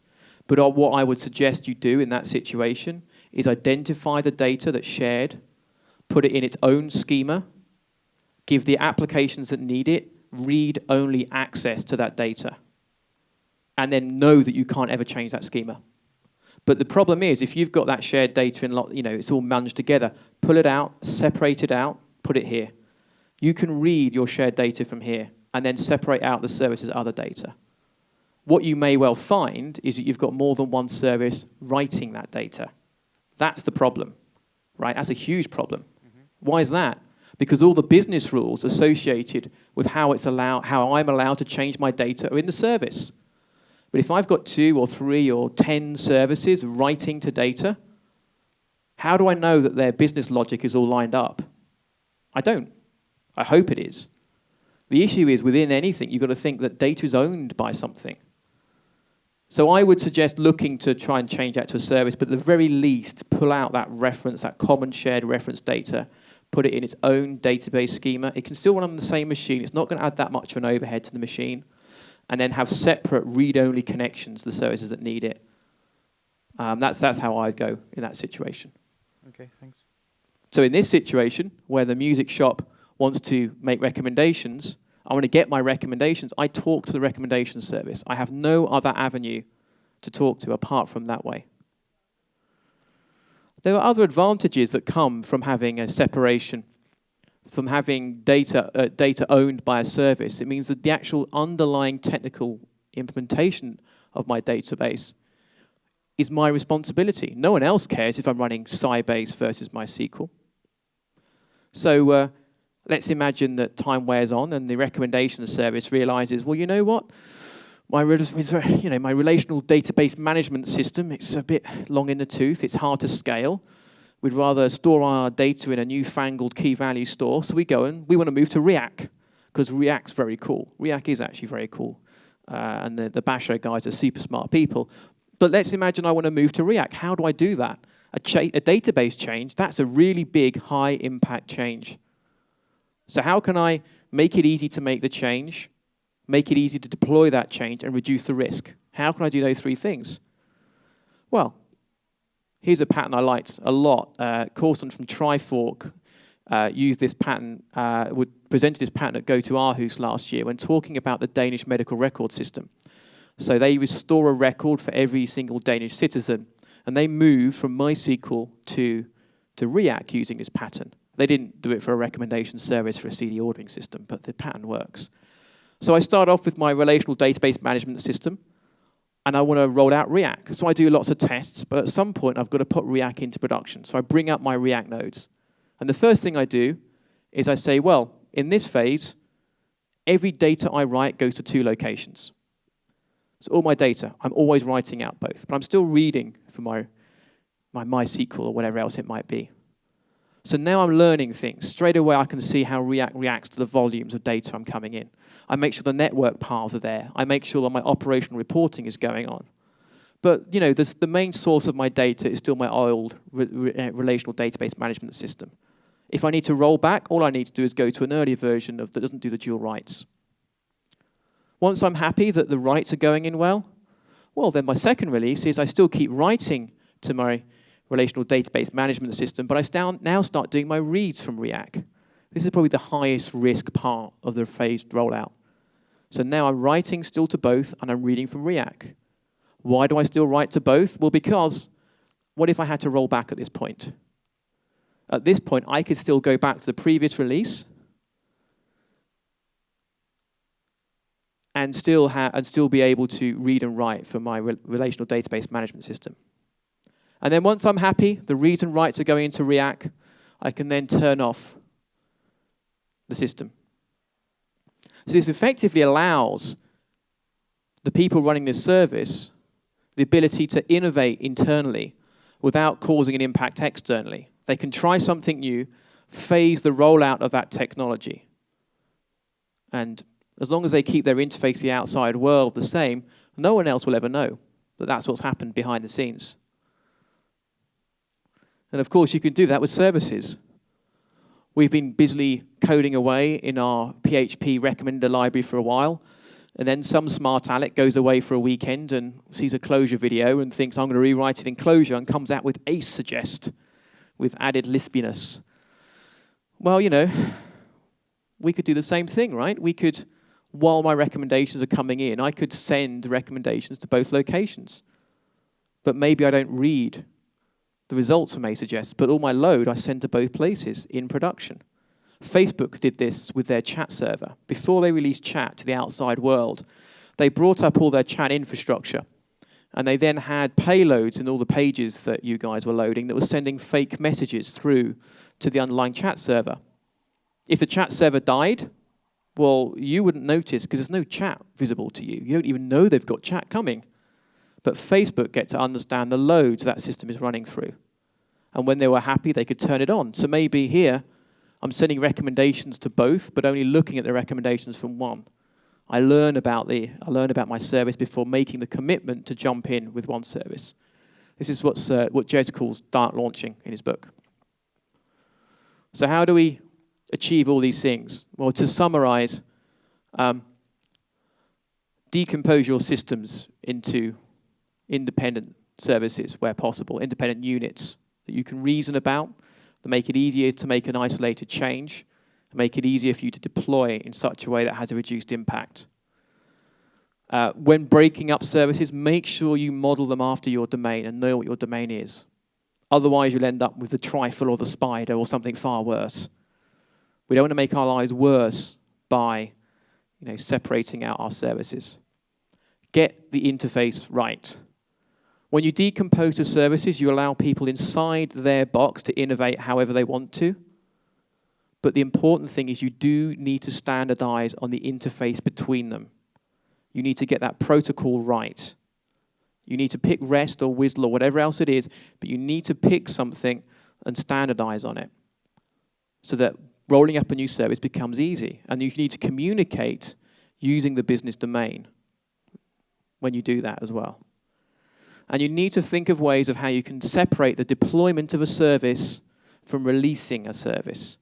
But what I would suggest you do in that situation is identify the data that's shared, put it in its own schema, give the applications that need it read-only access to that data, and then know that you can't ever change that schema. But the problem is, if you've got that shared data in, it's all managed together, pull it out, separate it out, put it here. You can read your shared data from here and then separate out the service's other data. What you may well find is that you've got more than one service writing that data. That's the problem, right? That's a huge problem. Why is that? Because all the business rules associated with how I'm allowed to change my data are in the service. But if I've got 2 or 3 or 10 services writing to data, how do I know that their business logic is all lined up? I don't. I hope it is. The issue is, within anything, you've got to think that data is owned by something. So I would suggest looking to try and change that to a service, but at the very least, pull out that reference, that common shared reference data, put it in its own database schema. It can still run on the same machine. It's not going to add that much of an overhead to the machine. And then have separate read-only connections to the services that need it. That's how I'd go in that situation. Okay, thanks. So in this situation, where the music shop wants to make recommendations, I want to get my recommendations. I talk to the recommendation service. I have no other avenue to talk to apart from that way. There are other advantages that come from having a separation, from having data owned by a service. It means that the actual underlying technical implementation of my database is my responsibility. No one else cares if I'm running Sybase versus MySQL. So let's imagine that time wears on and the recommendation service realizes, well, you know what? My relational database management system, it's a bit long in the tooth. It's hard to scale. We'd rather store our data in a newfangled key value store. So we want to move to React, because React's very cool. React is actually very cool. And the Basho guys are super smart people. But let's imagine I want to move to React. How do I do that? A database change, that's a really big, high-impact change. So how can I make it easy to make the change, make it easy to deploy that change, and reduce the risk? How can I do those 3 things? Well, here's a pattern I liked a lot. Corson from Trifork used this pattern, presented this pattern at Go to Aarhus last year when talking about the Danish medical record system. So they restore a record for every single Danish citizen, and they moved from MySQL to React using this pattern. They didn't do it for a recommendation service for a CD ordering system, but the pattern works. So I start off with my relational database management system, and I want to roll out React. So I do lots of tests, but at some point I've got to put React into production. So I bring up my React nodes. And the first thing I do is I say, well, in this phase, every data I write goes to 2 locations. So all my data, I'm always writing out both, but I'm still reading from my MySQL or whatever else it might be. So now I'm learning things. Straight away I can see how React reacts to the volumes of data I'm coming in. I make sure the network paths are there. I make sure that my operational reporting is going on. But the main source of my data is still my old relational database management system. If I need to roll back, all I need to do is go to an earlier version that doesn't do the dual writes. Once I'm happy that the writes are going in well, then my second release is I still keep writing to my relational database management system, but I now start doing my reads from React. This is probably the highest risk part of the phased rollout. So now I'm writing still to both, and I'm reading from React. Why do I still write to both? Well, because what if I had to roll back at this point? At this point, I could still go back to the previous release and still be able to read and write from my relational database management system. And then once I'm happy, the reads and writes are going into React, I can then turn off the system. So this effectively allows the people running this service the ability to innovate internally without causing an impact externally. They can try something new, phase the rollout of that technology. And as long as they keep their interface to the outside world the same, no one else will ever know that that's what's happened behind the scenes. And of course, you can do that with services. We've been busily coding away in our PHP recommender library for a while, and then some smart aleck goes away for a weekend and sees a Clojure video and thinks, I'm going to rewrite it in Clojure, and comes out with Ace Suggest with added lispiness. Well, you know, we could do the same thing, right? We could, while my recommendations are coming in, I could send recommendations to both locations. But maybe I don't read the results from Ace Suggest, but all my load I send to both places in production. Facebook did this with their chat server. Before they released chat to the outside world, they brought up all their chat infrastructure, and they then had payloads in all the pages that you guys were loading that was sending fake messages through to the underlying chat server. If the chat server died, well, you wouldn't notice because there's no chat visible to you. You don't even know they've got chat coming. But Facebook get to understand the loads that system is running through. And when they were happy, they could turn it on. So maybe here, I'm sending recommendations to both, but only looking at the recommendations from one. I learn about my service before making the commitment to jump in with one service. This is what Jez calls dark launching in his book. So how do we achieve all these things? Well, to summarize, decompose your systems into independent services where possible, independent units that you can reason about, that make it easier to make an isolated change, make it easier for you to deploy in such a way that has a reduced impact. When breaking up services, make sure you model them after your domain and know what your domain is. Otherwise, you'll end up with the trifle or the spider or something far worse. We don't want to make our lives worse by separating out our services. Get the interface right. When you decompose the services, you allow people inside their box to innovate however they want to. But the important thing is you do need to standardize on the interface between them. You need to get that protocol right. You need to pick REST or WSDL or whatever else it is, but you need to pick something and standardize on it so that rolling up a new service becomes easy. And you need to communicate using the business domain when you do that as well. And you need to think of ways of how you can separate the deployment of a service from releasing a service.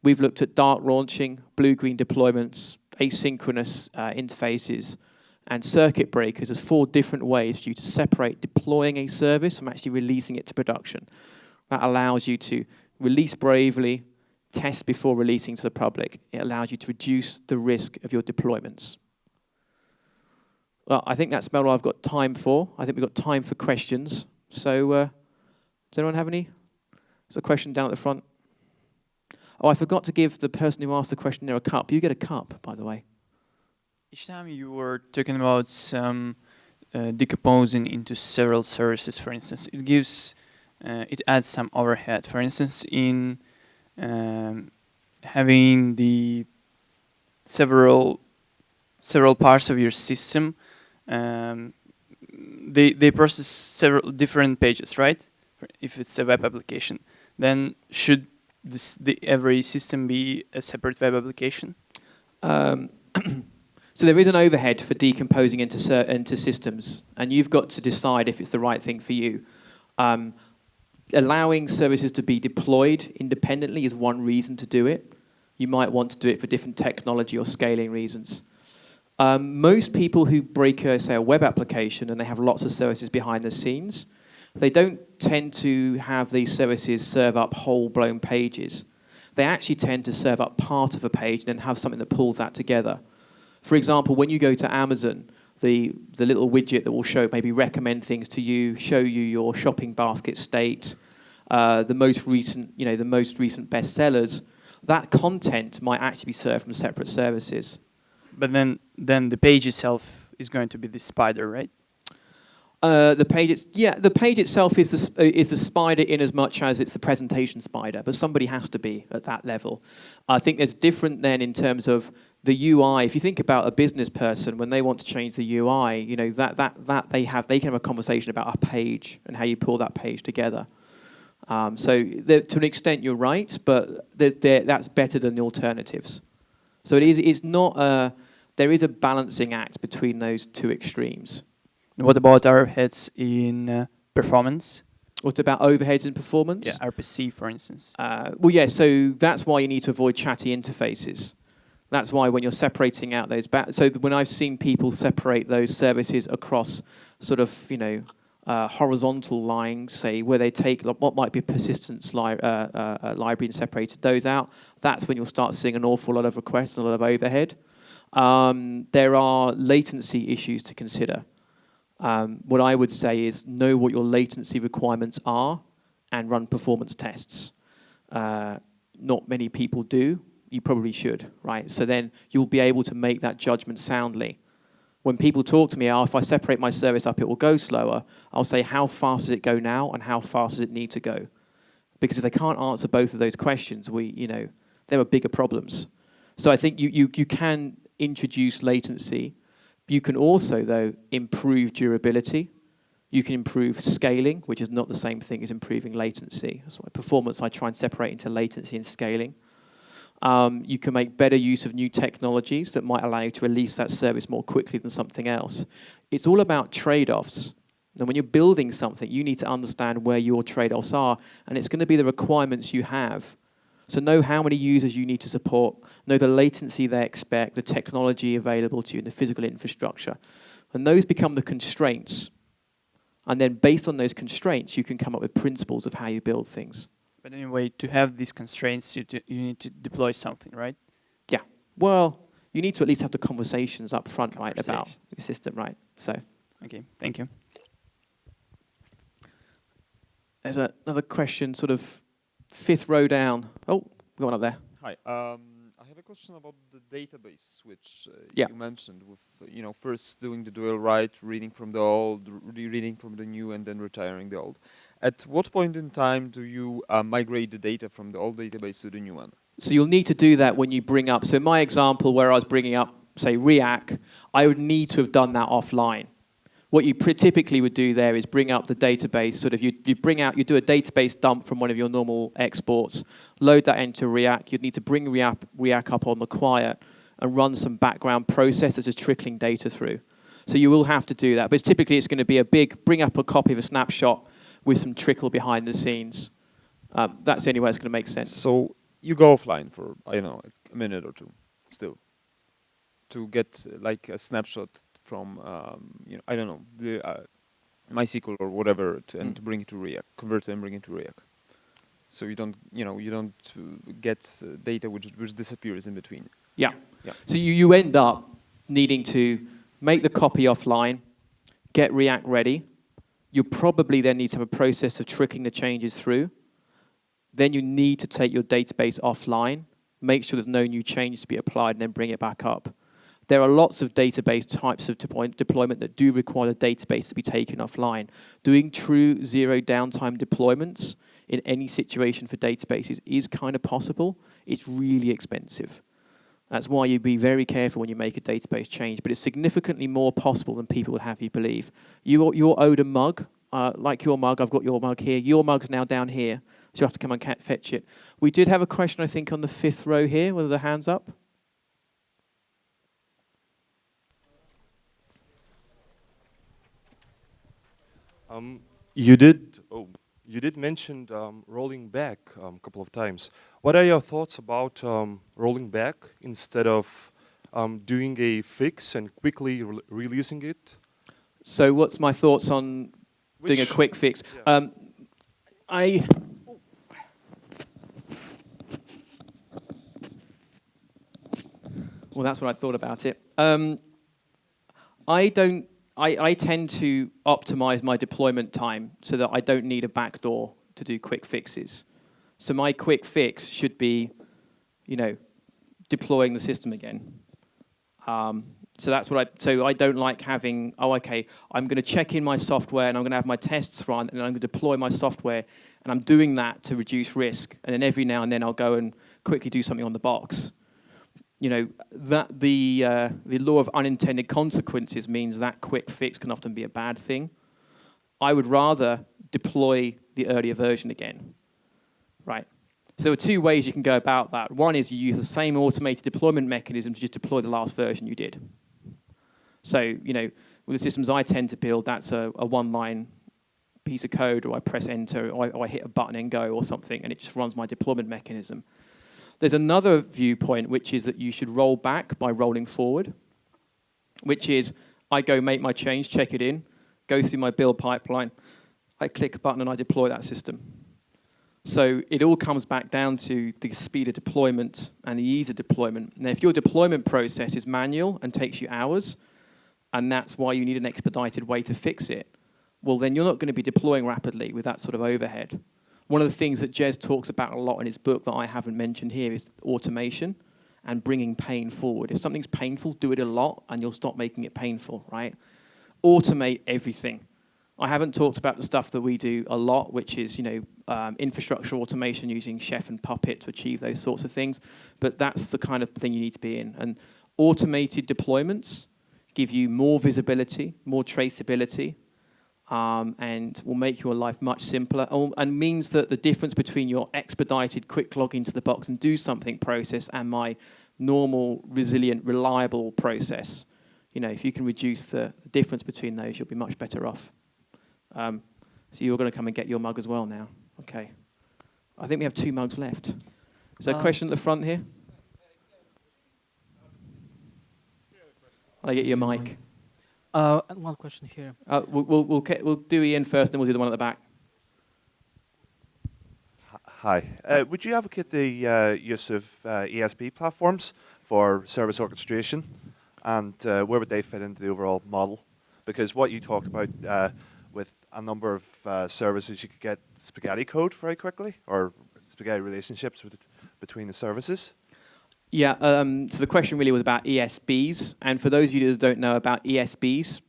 We've looked at dark launching, blue-green deployments, asynchronous interfaces, and circuit breakers as 4 different ways for you to separate deploying a service from actually releasing it to production. That allows you to release bravely, test before releasing to the public. It allows you to reduce the risk of your deployments. Well, I think that's about all I've got time for. I think we've got time for questions. So, does anyone have any? There's a question down at the front. Oh, I forgot to give the person who asked the question there a cup. You get a cup, by the way. Each time you were talking about some decomposing into several services, for instance, it adds some overhead. For instance, in having the several parts of your system, they process several different pages, right? If it's a web application, then should every system be a separate web application? So there is an overhead for decomposing into systems, and you've got to decide if it's the right thing for you. Allowing services to be deployed independently is one reason to do it. You might want to do it for different technology or scaling reasons. Most people who break, say, a web application and they have lots of services behind the scenes, they don't tend to have these services serve up whole-blown pages. They actually tend to serve up part of a page and then have something that pulls that together. For example, when you go to Amazon, the little widget that will show, maybe recommend things to you, show you your shopping basket state, the most recent bestsellers, that content might actually be served from separate services. But then the page itself is going to be the spider, right? The page, the page itself is the spider in as much as it's the presentation spider, but somebody has to be at that level. I think there's different then in terms of the UI. If you think about a business person, when they want to change the UI, you know that they can have a conversation about a page and how you pull that page together. So to an extent, you're right, but that's better than the alternatives. So it's not there is a balancing act between those two extremes. What about overheads in performance? What about overheads in performance? Yeah, RPC, for instance. Well, yeah, so that's why you need to avoid chatty interfaces. That's why when you're separating out those... when I've seen people separate those services across sort of, you know, horizontal lines, say, where they take what might be a persistence library and separated those out, that's when you'll start seeing an awful lot of requests and a lot of overhead. There are latency issues to consider. What I would say is know what your latency requirements are and run performance tests. Not many people do. You probably should, right? So then you'll be able to make that judgment soundly. When people talk to me, oh, if I separate my service up, it will go slower. I'll say, how fast does it go now and how fast does it need to go? Because if they can't answer both of those questions, there are bigger problems. So I think you can introduce latency. You can also, though, improve durability. You can improve scaling, which is not the same thing as improving latency. That's why performance I try and separate into latency and scaling. You can make better use of new technologies that might allow you to release that service more quickly than something else. It's all about trade-offs. And when you're building something, you need to understand where your trade-offs are, and it's going to be the requirements you have. So know how many users you need to support, know the latency they expect, the technology available to you, and the physical infrastructure. And those become the constraints. And then based on those constraints, you can come up with principles of how you build things. But anyway, to have these constraints, you need to deploy something, right? Yeah. Well, you need to at least have the conversations up front, right, about the system, right? So. Okay, thank you. There's another question, sort of fifth row down. Oh, we got one up there. Hi. I have a question about the database switch Yeah. you mentioned with, first doing the dual write, reading from the old, reading from the new, and then retiring the old. At what point in time do you migrate the data from the old database to the new one? So you'll need to do that when you bring up, so my example where I was bringing up, say, React, I would need to have done that offline. What you typically would do there is bring up the database, sort of you do a database dump from one of your normal exports, load that into React. You'd need to bring React up on the quiet and run some background process that's just trickling data through. So you will have to do that. But typically it's going to be bring up a copy of a snapshot with some trickle behind the scenes. That's the only way it's going to make sense. So you go offline for, I don't know, a minute or two still to get like a snapshot from, I don't know, the MySQL or whatever, and to bring it to React, convert it and bring it to React. So you don't get data which disappears in between. Yeah. So you end up needing to make the copy offline, get React ready. You probably then need to have a process of trickling the changes through. Then you need to take your database offline, make sure there's no new changes to be applied, and then bring it back up. There are lots of database types of deployment that do require the database to be taken offline. Doing true zero downtime deployments in any situation for databases is kind of possible. It's really expensive. That's why you'd be very careful when you make a database change, but it's significantly more possible than people would have you believe. You're owed a mug, like your mug, I've got your mug here. Your mug's now down here, so you have to come and fetch it. We did have a question, I think, on the fifth row here, with the hands up. You did mention rolling back a couple of times. What are your thoughts about rolling back instead of doing a fix and quickly releasing it? So what's my thoughts on doing a quick fix? Yeah. Well, that's what I thought about it. I tend to optimize my deployment time so that I don't need a backdoor to do quick fixes. So my quick fix should be, deploying the system again. So that's what so I don't like having, okay, I'm going to check in my software and I'm going to have my tests run and I'm going to deploy my software and I'm doing that to reduce risk. And then every now and then I'll go and quickly do something on the box. You know, that the law of unintended consequences means that quick fix can often be a bad thing. I would rather deploy the earlier version again, right? So there are two ways you can go about that. One is you use the same automated deployment mechanism to just deploy the last version you did. So, you know, with the systems I tend to build, that's a one-line piece of code, or I press enter, or I hit a button and go or something, and it just runs my deployment mechanism. There's another viewpoint, which is that you should roll back by rolling forward, which is I go make my change, check it in, go through my build pipeline, I click a button and I deploy that system. So it all comes back down to the speed of deployment and the ease of deployment. Now, if your deployment process is manual and takes you hours, and that's why you need an expedited way to fix it, well, then you're not going to be deploying rapidly with that sort of overhead. One of the things that Jez talks about a lot in his book that I haven't mentioned here is automation and bringing pain forward. If something's painful, do it a lot, and you'll stop making it painful, right? Automate everything. I haven't talked about the stuff that we do a lot, which is, you know, infrastructure automation using Chef and Puppet to achieve those sorts of things. But that's the kind of thing you need to be in. And automated deployments give you more visibility, more traceability, and will make your life much simpler, and means that the difference between your expedited quick log into the box and do something process and my normal, resilient, reliable process, you know, if you can reduce the difference between those, you'll be much better off. So you're going to come and get your mug as well now. Okay. I think we have 2 mugs left. Is there a question at the front here? I'll get you a mic. One question here. We'll do Ian first, then we'll do the one at the back. Hi. Would you advocate the use of ESB platforms for service orchestration, and where would they fit into the overall model? Because what you talked about with a number of services, you could get spaghetti code very quickly, or spaghetti relationships between the services. Yeah, so the question really was about ESBs. And for those of you that don't know about ESBs,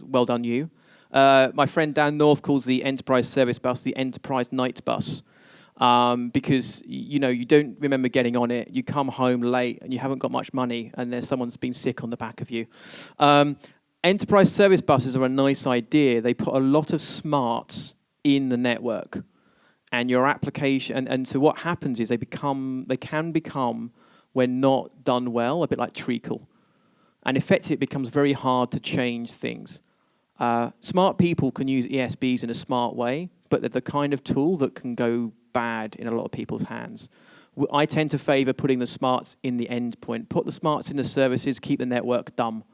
well done you. My friend Dan North calls the enterprise service bus the enterprise night bus. Because, you know, you don't remember getting on it, you come home late and you haven't got much money and there's someone's been sick on the back of you. Enterprise service buses are a nice idea. They put a lot of smarts in the network. And your application, and so what happens is they can become, when not done well, a bit like treacle. And effectively, it becomes very hard to change things. Smart people can use ESBs in a smart way, but they're the kind of tool that can go bad in a lot of people's hands. I tend to favor putting the smarts in the endpoint. Put the smarts in the services, keep the network dumb.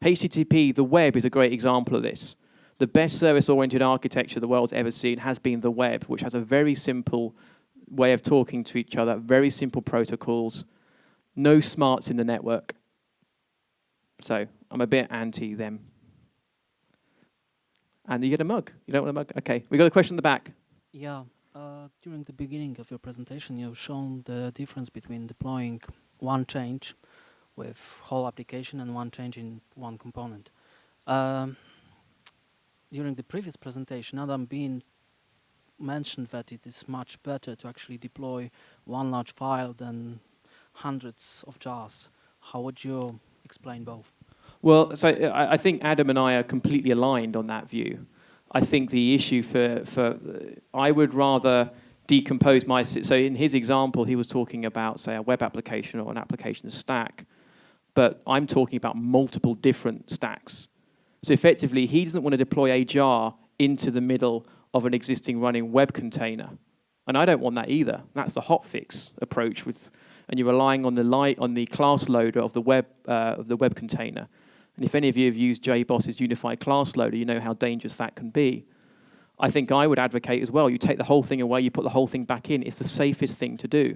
HTTP, the web, is a great example of this. The best service-oriented architecture the world's ever seen has been the web, which has a very simple way of talking to each other, very simple protocols, no smarts in the network. So I'm a bit anti them. And you get a mug. You don't want a mug? Okay. We got a question in the back. Yeah. During the beginning of your presentation, you've shown the difference between deploying one change with whole application and one change in one component. During the previous presentation, Adam Bean mentioned that it is much better to actually deploy one large file than hundreds of jars. How would you explain both? Well, so I think Adam and I are completely aligned on that view. I think the issue for I would rather decompose my, so in his example, he was talking about, say, a web application or an application stack, but I'm talking about multiple different stacks. So effectively, he doesn't want to deploy a jar into the middle of an existing running web container. And I don't want that either. That's the hotfix approach, and you're relying on the class loader of the web container. And if any of you have used JBoss's unified class loader, you know how dangerous that can be. I think I would advocate as well, you take the whole thing away, you put the whole thing back in. It's the safest thing to do.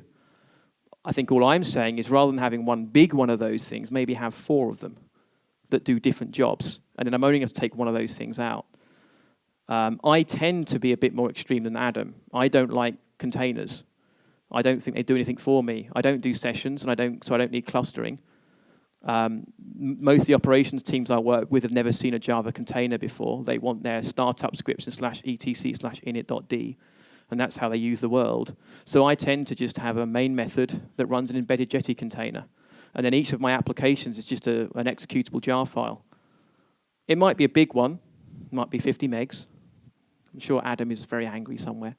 I think all I'm saying is rather than having one big one of those things, maybe have 4 of them that do different jobs. And then I'm only going to take one of those things out. I tend to be a bit more extreme than Adam. I don't like containers. I don't think they do anything for me. I don't do sessions, and so I don't need clustering. Most of the operations teams I work with have never seen a Java container before. They want their startup scripts in /etc/init.d, and that's how they use the world. So I tend to just have a main method that runs an embedded Jetty container. And then each of my applications is just an executable jar file. It might be a big one, it might be 50 megs. I'm sure Adam is very angry somewhere.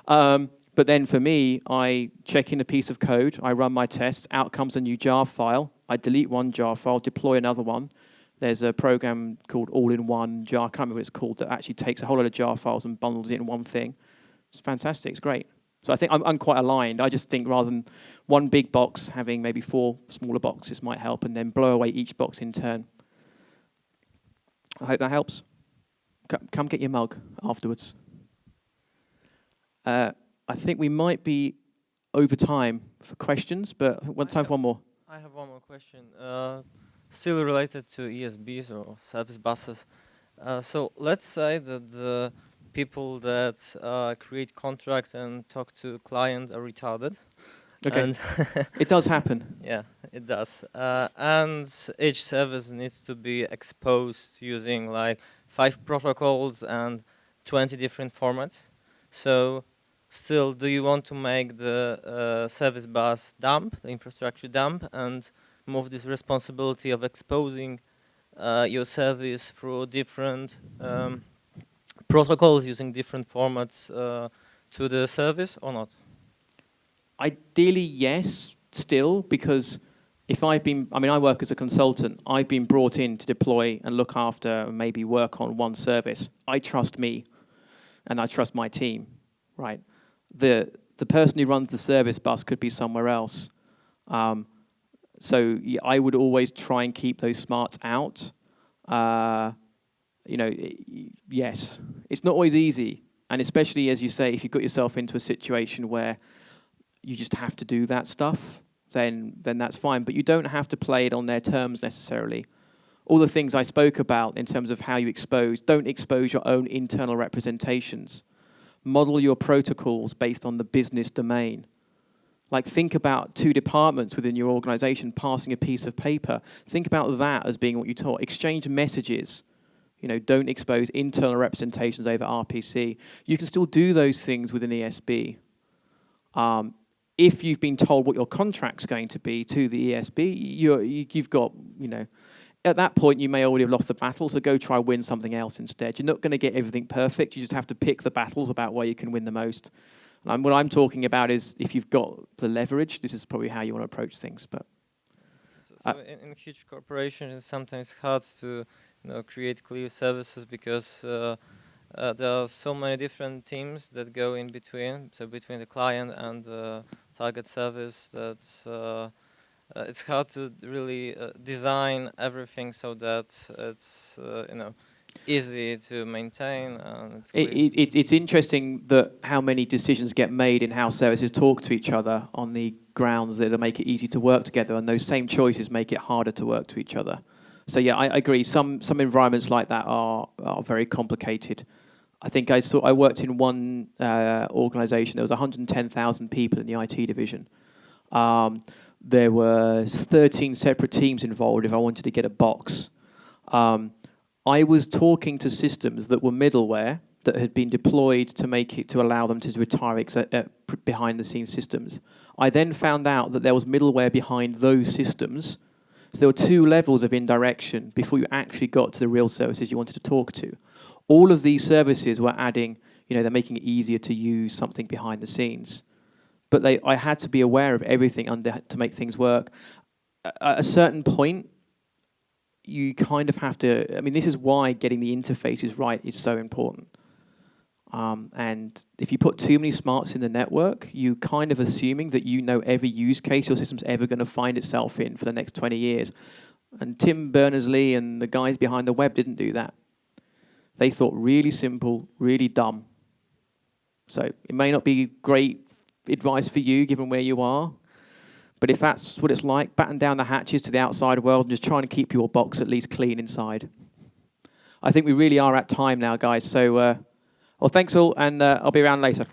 But then for me, I check in a piece of code, I run my tests, out comes a new jar file, I delete one jar file, deploy another one. There's a program called All-in-One Jar, I can't remember what it's called, that actually takes a whole lot of jar files and bundles it in one thing. It's fantastic, it's great. So I think I'm quite aligned. I just think rather than one big box, having maybe 4 smaller boxes might help, and then blow away each box in turn. I hope that helps. Come get your mug afterwards. I think we might be over time for questions, but time for one more. I have one more question. Still related to ESBs or service buses. So let's say that the people that create contracts and talk to clients are retarded. Okay. And It does happen. yeah, it does. And each service needs to be exposed using like 5 protocols and 20 different formats. So still, do you want to make the service bus dump, the infrastructure dump, and move this responsibility of exposing your service through different protocols using different formats to the service or not? Ideally, yes, still, because if I work as a consultant, I've been brought in to deploy and look after, maybe work on one service. I trust me, and I trust my team, right? The person who runs the service bus could be somewhere else. So yeah, I would always try and keep those smarts out. Yes, it's not always easy, and especially as you say, if you got yourself into a situation where you just have to do that stuff, then that's fine. But you don't have to play it on their terms necessarily. All the things I spoke about in terms of how you expose, don't expose your own internal representations. Model your protocols based on the business domain. Like think about 2 departments within your organization passing a piece of paper. Think about that as being what you taught. Exchange messages. Don't expose internal representations over RPC. You can still do those things within ESB. If you've been told what your contract's going to be to the ESB, you've got, at that point you may already have lost the battle, so go try win something else instead. You're not going to get everything perfect, you just have to pick the battles about where you can win the most. What I'm talking about is if you've got the leverage, this is probably how you want to approach things. But so in huge corporations, it's sometimes hard to create clear services because there are so many different teams that go in between, so between the client and the target service, that it's hard to really design everything so that it's easy to maintain. And it's interesting that how many decisions get made in how services talk to each other on the grounds that make it easy to work together, and those same choices make it harder to work to each other. So yeah, I agree. Some environments like that are very complicated. I think I worked in one organization. There was 110,000 people in the IT division. There were 13 separate teams involved if I wanted to get a box. I was talking to systems that were middleware that had been deployed to allow them to retire behind the scenes systems. I then found out that there was middleware behind those systems. So there were 2 levels of indirection before you actually got to the real services you wanted to talk to. All of these services were adding, they're making it easier to use something behind the scenes. But I had to be aware of everything to make things work. At a certain point, you kind of have to, this is why getting the interfaces right is so important. And if you put too many smarts in the network, you kind of assuming that you know every use case your system's ever going to find itself in for the next 20 years. And Tim Berners-Lee and the guys behind the web didn't do that. They thought really simple, really dumb. So it may not be great advice for you, given where you are, but if that's what it's like, batten down the hatches to the outside world and just trying to keep your box at least clean inside. I think we really are at time now, guys. So, well, thanks all, and I'll be around later.